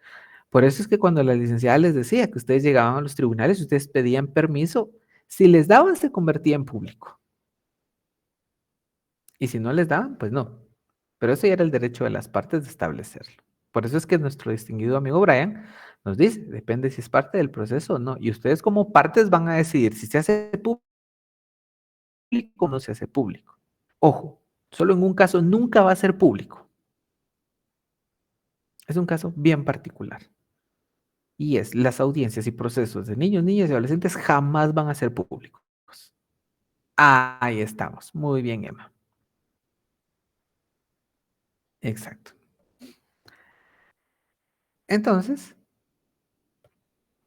Por eso es que cuando la licenciada les decía que ustedes llegaban a los tribunales, ustedes pedían permiso, si les daban se convertía en público. Y si no les daban, pues no. Pero eso ya era el derecho de las partes de establecerlo. Por eso es que nuestro distinguido amigo Brian nos dice, depende si es parte del proceso o no. Y ustedes como partes van a decidir si se hace público o no se hace público. Ojo, solo en un caso nunca va a ser público. Es un caso bien particular. Y es, las audiencias y procesos de niños, niñas y adolescentes jamás van a ser públicos. Ahí estamos. Muy bien, Emma. Exacto. Entonces,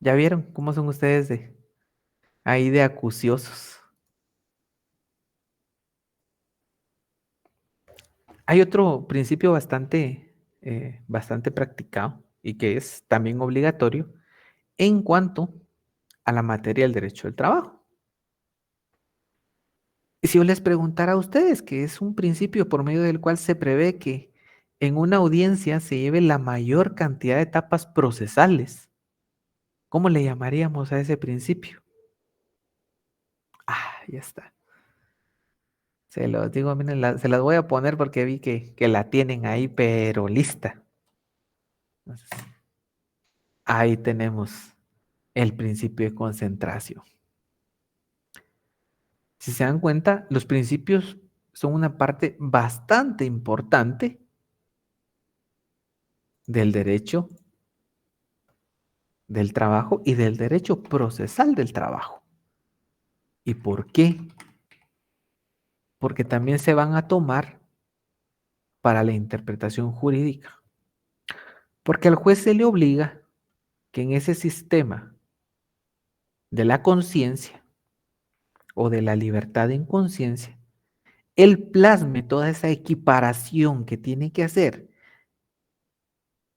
¿ya vieron cómo son ustedes ahí de acuciosos? Hay otro principio bastante practicado y que es también obligatorio en cuanto a la materia del derecho del trabajo. Y si yo les preguntara a ustedes, que es un principio por medio del cual se prevé que en una audiencia se lleve la mayor cantidad de etapas procesales, ¿cómo le llamaríamos a ese principio? Ah, ya está. Se los digo, miren, se las voy a poner porque vi que la tienen ahí, pero lista. Entonces, ahí tenemos el principio de concentración. Si se dan cuenta, los principios son una parte bastante importante del derecho del trabajo y del derecho procesal del trabajo. ¿Y por qué? Porque también se van a tomar para la interpretación jurídica. Porque al juez se le obliga que en ese sistema de la conciencia o de la libertad en conciencia, él plasme toda esa equiparación que tiene que hacer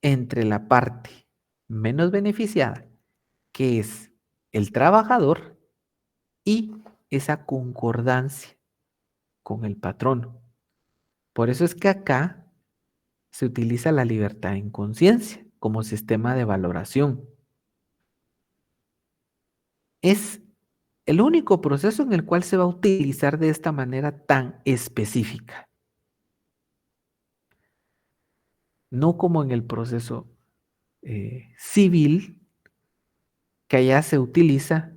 entre la parte menos beneficiada, que es el trabajador, y esa concordancia con el patrón. Por eso es que acá se utiliza la libertad en conciencia como sistema de valoración. Es el único proceso en el cual se va a utilizar de esta manera tan específica. No como en el proceso civil, que allá se utiliza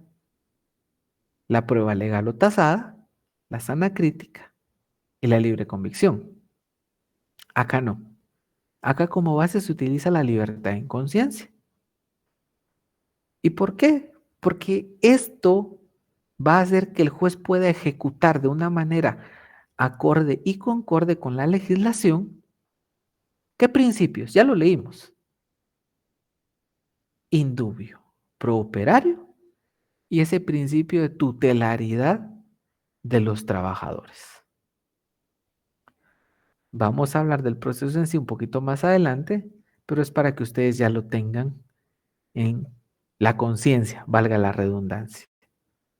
la prueba legal o tasada, la sana crítica y la libre convicción. Acá no. Acá como base se utiliza la libertad en conciencia. ¿Y por qué? Porque esto va a hacer que el juez pueda ejecutar de una manera acorde y concorde con la legislación. ¿Qué principios? Ya lo leímos. Indubio, prooperario y ese principio de tutelaridad de los trabajadores. Vamos a hablar del proceso en sí un poquito más adelante, pero es para que ustedes ya lo tengan en la conciencia, valga la redundancia,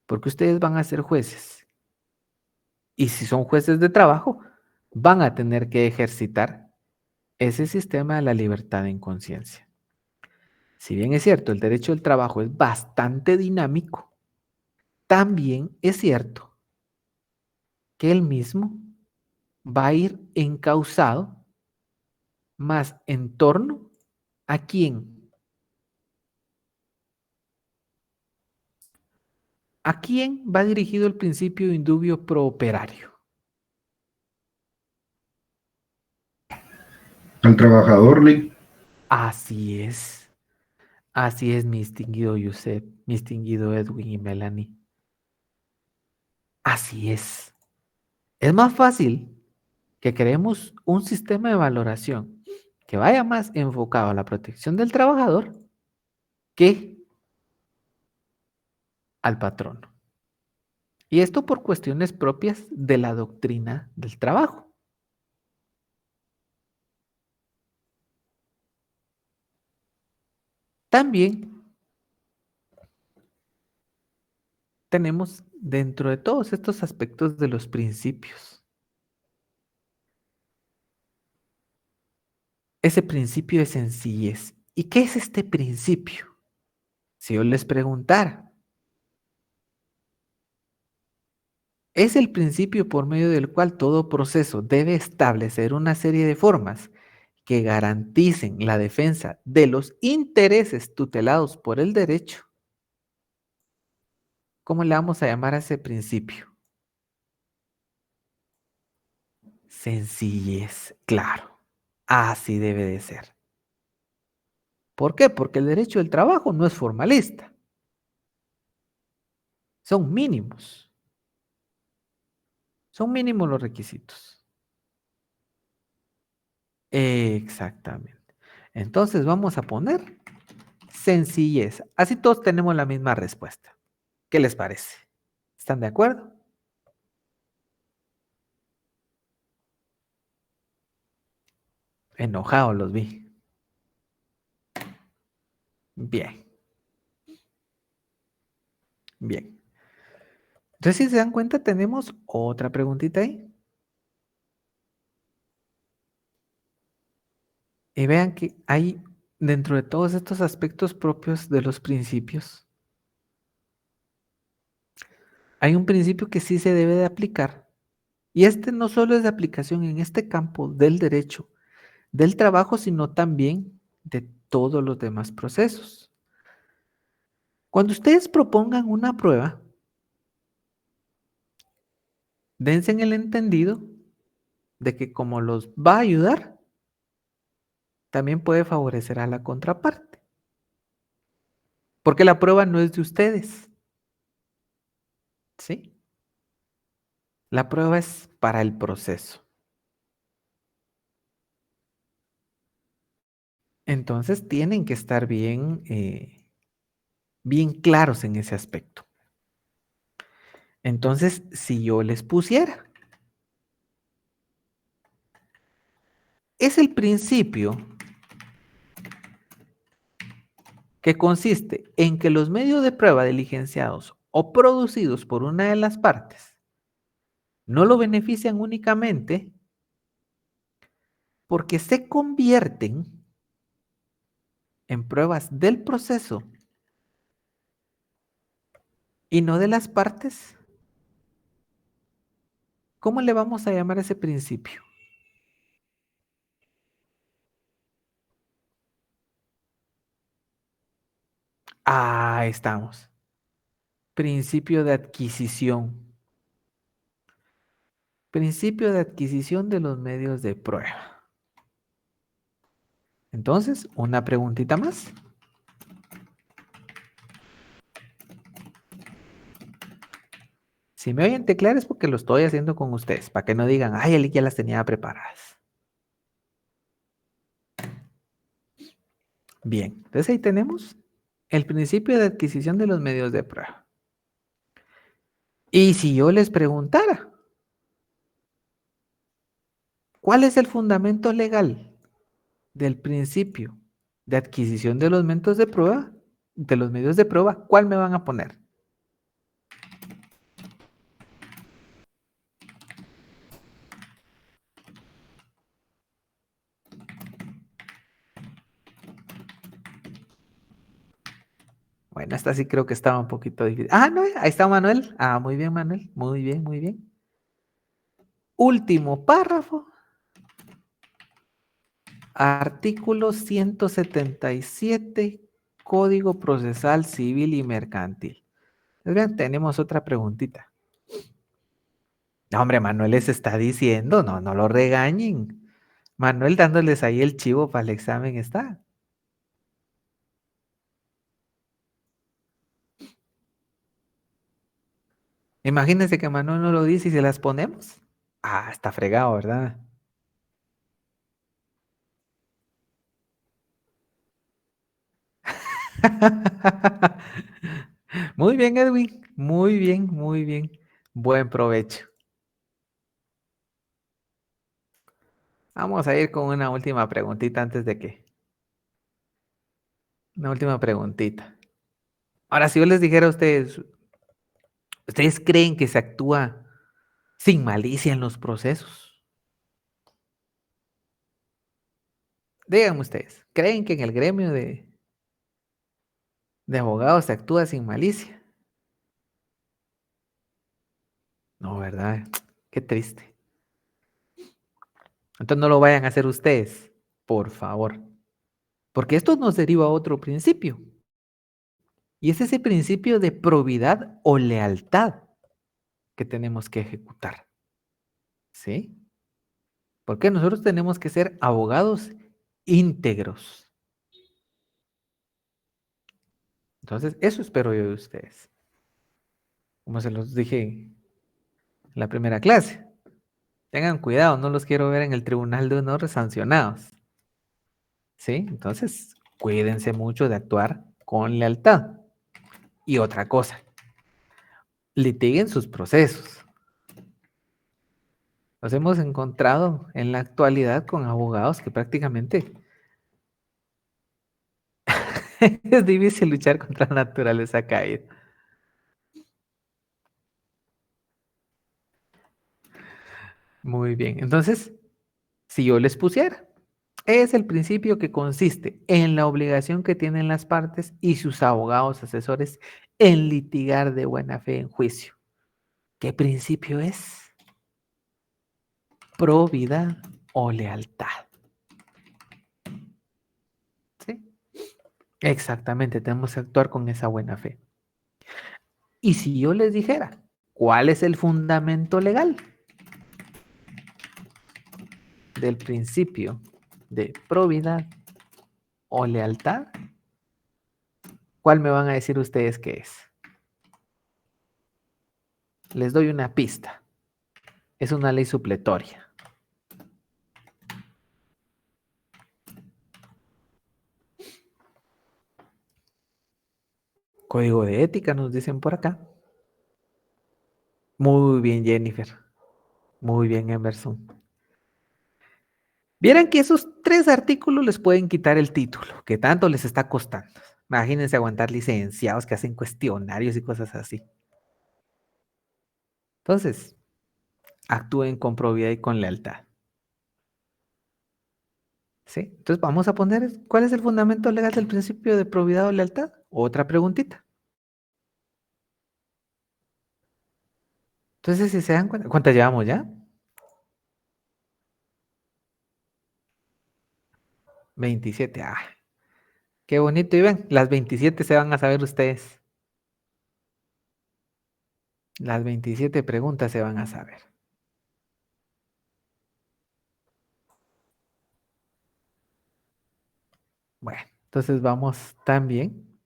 porque ustedes van a ser jueces. Y si son jueces de trabajo, van a tener que ejercitar ese sistema de la libertad en conciencia. Si bien es cierto, el derecho del trabajo es bastante dinámico, también es cierto que él mismo va a ir encauzado más en torno a quién. ¿A quién va dirigido el principio indubio prooperario? Al trabajador, Lick. Así es. Así es, mi distinguido Yusef, mi distinguido Edwin y Melanie. Así es. Es más fácil que creemos un sistema de valoración que vaya más enfocado a la protección del trabajador que al patrón. Y esto por cuestiones propias de la doctrina del trabajo. También tenemos dentro de todos estos aspectos de los principios ese principio de sencillez. ¿Y qué es este principio? Si yo les preguntara, es el principio por medio del cual todo proceso debe establecer una serie de formas que garanticen la defensa de los intereses tutelados por el derecho. ¿Cómo le vamos a llamar a ese principio? Sencillez, claro. Así debe de ser. ¿Por qué? Porque el derecho del trabajo no es formalista. Son mínimos. Son mínimos los requisitos. Exactamente. Entonces vamos a poner sencillez. Así todos tenemos la misma respuesta. ¿Qué les parece? ¿Están de acuerdo? Enojados los vi. Bien. Bien. Entonces, si se dan cuenta, tenemos otra preguntita ahí. Y vean que hay, dentro de todos estos aspectos propios de los principios, hay un principio que sí se debe de aplicar. Y este no solo es de aplicación en este campo del derecho, del trabajo, sino también de todos los demás procesos. Cuando ustedes propongan una prueba, dense en el entendido de que como los va a ayudar, también puede favorecer a la contraparte. Porque la prueba no es de ustedes. ¿Sí? La prueba es para el proceso. Entonces tienen que estar bien, bien claros en ese aspecto. Entonces, si yo les pusiera, es el principio que consiste en que los medios de prueba diligenciados o producidos por una de las partes no lo benefician únicamente porque se convierten en pruebas del proceso y no de las partes. ¿Cómo le vamos a llamar a ese principio? Ahí estamos. Principio de adquisición. Principio de adquisición de los medios de prueba. Entonces, una preguntita más. Si me oyen teclear es porque lo estoy haciendo con ustedes, para que no digan, ay, Eli ya las tenía preparadas. Bien, entonces ahí tenemos el principio de adquisición de los medios de prueba. Y si yo les preguntara, ¿cuál es el fundamento legal del principio de adquisición de los medios de prueba? ¿Cuál me van a poner? Bueno, esta sí creo que estaba un poquito difícil. Ah, no, ahí está Manuel. Ah, muy bien, Manuel. Muy bien, muy bien. Último párrafo. Artículo 177, Código Procesal Civil y Mercantil. Vean, tenemos otra preguntita. No, hombre, Manuel les está diciendo, no lo regañen. Manuel dándoles ahí el chivo para el examen está. Imagínense que Manuel no lo dice y se las ponemos. Ah, está fregado, ¿verdad? Muy bien, Edwin. Muy bien, muy bien. Buen provecho. Vamos a ir con una última preguntita antes de que. Una última preguntita. Ahora, si yo les dijera a ustedes, ¿ustedes creen que se actúa sin malicia en los procesos? Díganme ustedes, ¿creen que en el gremio de abogados se actúa sin malicia? No, ¿verdad? Qué triste. Entonces no lo vayan a hacer ustedes, por favor. Porque esto nos deriva a otro principio. Y es ese principio de probidad o lealtad que tenemos que ejecutar. ¿Sí? Porque nosotros tenemos que ser abogados íntegros. Entonces, eso espero yo de ustedes. Como se los dije en la primera clase. Tengan cuidado, no los quiero ver en el tribunal de honor sancionados. ¿Sí? Entonces, cuídense mucho de actuar con lealtad. Y otra cosa, litiguen sus procesos. Nos hemos encontrado en la actualidad con abogados que prácticamente es difícil luchar contra la naturaleza caída. Muy bien, entonces, si yo les pusiera, es el principio que consiste en la obligación que tienen las partes y sus abogados asesores en litigar de buena fe en juicio. ¿Qué principio es? Probidad o lealtad. ¿Sí? Exactamente, tenemos que actuar con esa buena fe. Y si yo les dijera, ¿cuál es el fundamento legal del principio de probidad o lealtad? ¿Cuál me van a decir ustedes que es? Les doy una pista. Es una ley supletoria. Código de ética, nos dicen por acá. Muy bien, Jennifer. Muy bien, Emerson. Vieran que esos 3 artículos les pueden quitar el título, que tanto les está costando. Imagínense aguantar licenciados que hacen cuestionarios y cosas así. Entonces, actúen con probidad y con lealtad. ¿Sí? Entonces, vamos a poner, ¿cuál es el fundamento legal del principio de probidad o lealtad? Otra preguntita. Entonces, si se dan cuenta, ¿cuántas llevamos ya? 27. Ah, qué bonito. Y ven, las 27 se van a saber ustedes. Las 27 preguntas se van a saber. Bueno, entonces vamos también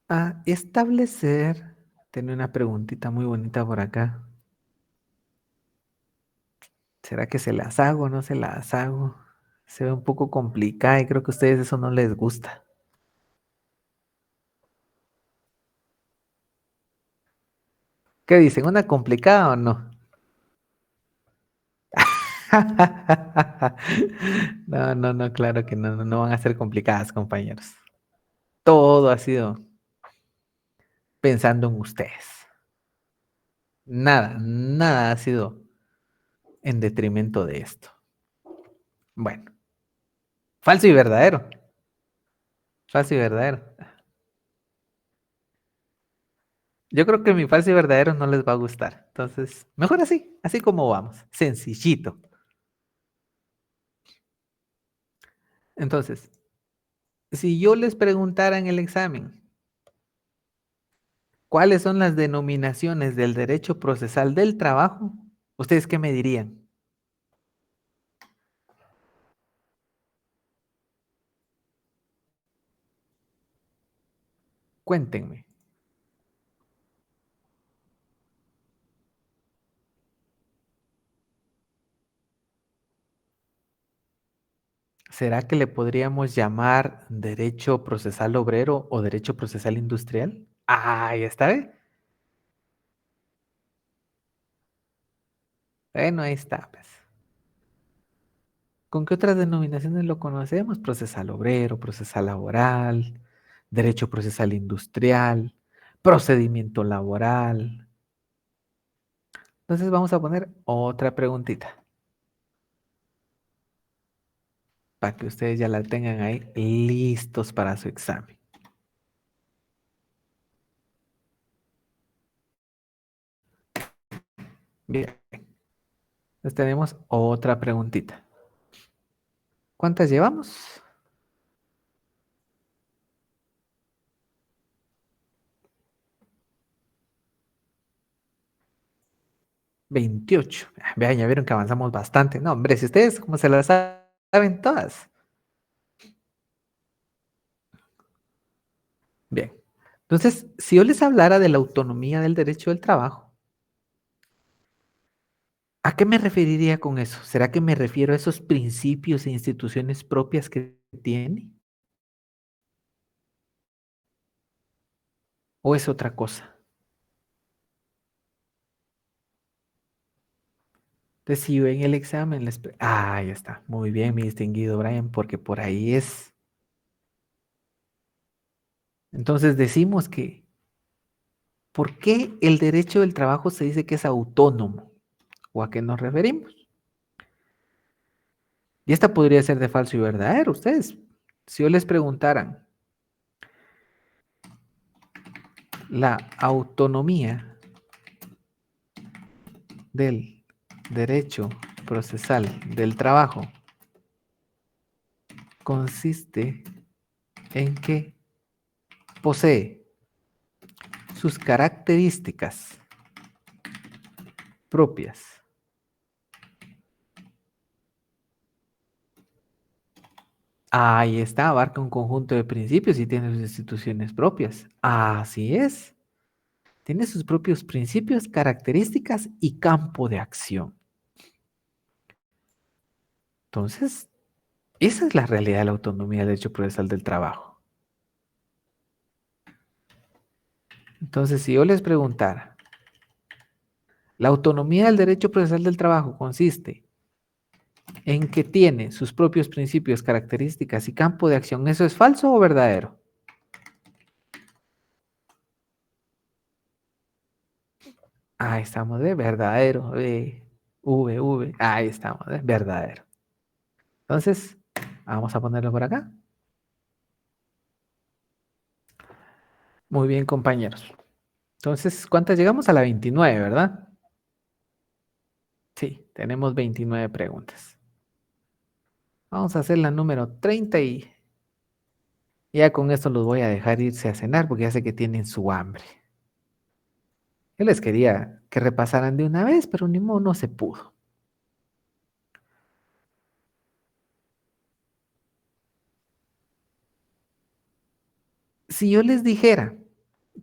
a establecer. Tiene una preguntita muy bonita por acá. ¿Será que se las hago o no se las hago? Se ve un poco complicada y creo que a ustedes eso no les gusta. ¿Qué dicen? ¿Una complicada o no? No, no, no, claro que no, no van a ser complicadas, compañeros. Todo ha sido pensando en ustedes. Nada, nada ha sido en detrimento de esto. Bueno, falso y verdadero. Falso y verdadero. Yo creo que mi falso y verdadero no les va a gustar. Entonces, mejor así, así como vamos. Sencillito. Entonces, si yo les preguntara en el examen, ¿cuáles son las denominaciones del derecho procesal del trabajo? ¿Ustedes qué me dirían? Cuéntenme. ¿Será que le podríamos llamar derecho procesal obrero o derecho procesal industrial? Ah, ya está, ¿eh? Bueno, ahí está, pues. ¿Con qué otras denominaciones lo conocemos? Procesal obrero, procesal laboral, derecho procesal industrial, procedimiento laboral. Entonces vamos a poner otra preguntita para que ustedes ya la tengan ahí listos para su examen. Bien, entonces tenemos otra preguntita. ¿Cuántas llevamos? 28. Vean, ya vieron que avanzamos bastante. No, hombre, si ustedes como se las saben todas. Bien. Entonces, si yo les hablara de la autonomía del derecho del trabajo, ¿a qué me referiría con eso? ¿Será que me refiero a esos principios e instituciones propias que tiene? ¿O es otra cosa? Entonces, si yo en el examen les... ya está. Muy bien, mi distinguido Brian, porque por ahí es. Entonces decimos que, ¿por qué el derecho del trabajo se dice que es autónomo? ¿O a qué nos referimos? Y esta podría ser de falso y verdadero. Ustedes, si yo les preguntaran, la autonomía del derecho procesal del trabajo consiste en que posee sus características propias. Ahí está, abarca un conjunto de principios y tiene sus instituciones propias. Así es. Tiene sus propios principios, características y campo de acción. Entonces, esa es la realidad de la autonomía del derecho procesal del trabajo. Entonces, si yo les preguntara, la autonomía del derecho procesal del trabajo consiste en que tiene sus propios principios, características y campo de acción. ¿Eso es falso o verdadero? Ahí estamos, de verdadero. Ahí estamos, de verdadero. Entonces, vamos a ponerlo por acá. Muy bien, compañeros. Entonces, ¿cuántas llegamos? A la 29, ¿verdad? Sí, tenemos 29 preguntas. Vamos a hacer la número 30 y ya con esto los voy a dejar irse a cenar porque ya sé que tienen su hambre. Yo les quería que repasaran de una vez, pero ni modo, no se pudo. Si yo les dijera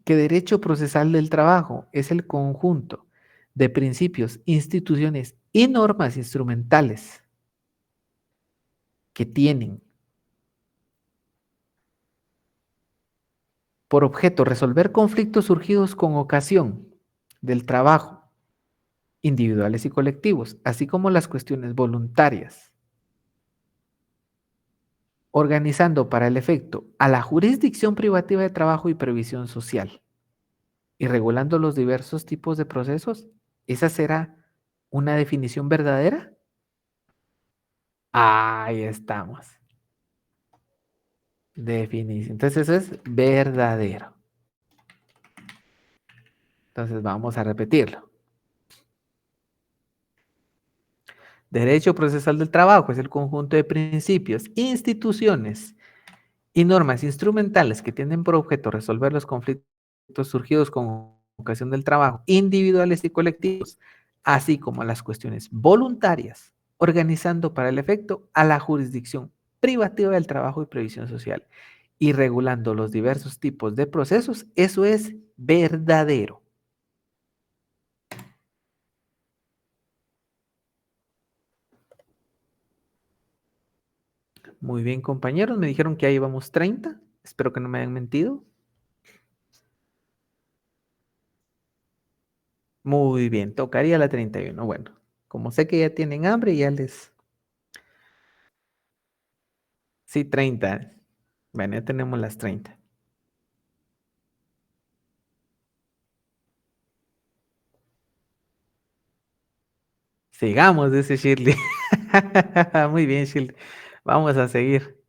que derecho procesal del trabajo es el conjunto de principios, instituciones y normas instrumentales que tienen por objeto resolver conflictos surgidos con ocasión del trabajo, individuales y colectivos, así como las cuestiones voluntarias, organizando para el efecto a la jurisdicción privativa de trabajo y previsión social, y regulando los diversos tipos de procesos, ¿esa será una definición verdadera? Ahí estamos. Definición. Entonces eso es verdadero. Entonces vamos a repetirlo. Derecho procesal del trabajo es el conjunto de principios, instituciones y normas instrumentales que tienen por objeto resolver los conflictos surgidos con ocasión del trabajo, individuales y colectivos, así como las cuestiones voluntarias, organizando para el efecto a la jurisdicción privativa del trabajo y previsión social y regulando los diversos tipos de procesos. Eso es verdadero. Muy bien, compañeros, me dijeron que ahí vamos 30. Espero que no me hayan mentido. Muy bien, tocaría la 31. Bueno, como sé que ya tienen hambre, ya les... Sí, 30. Bueno, ya tenemos las 30. Sigamos, dice Shirley. Muy bien, Shirley. Vamos a seguir.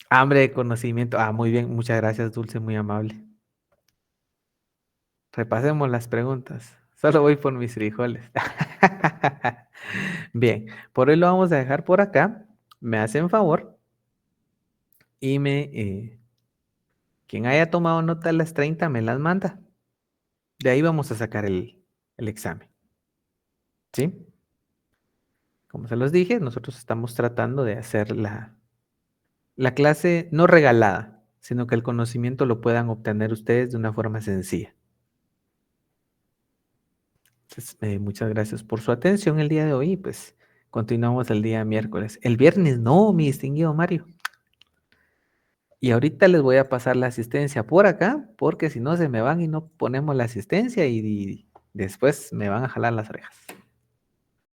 Hambre de conocimiento. Muy bien, muchas gracias, Dulce, muy amable. Repasemos las preguntas. Solo voy por mis frijoles. Bien, por hoy lo vamos a dejar por acá. Me hacen favor y quien haya tomado nota de las 30 me las manda. De ahí vamos a sacar el examen. ¿Sí? Como se los dije, nosotros estamos tratando de hacer la clase no regalada, sino que el conocimiento lo puedan obtener ustedes de una forma sencilla. Entonces, muchas gracias por su atención el día de hoy. Pues continuamos el día miércoles. El viernes no, mi distinguido Mario. Y ahorita les voy a pasar la asistencia por acá, porque si no se me van y no ponemos la asistencia y Después me van a jalar las orejas.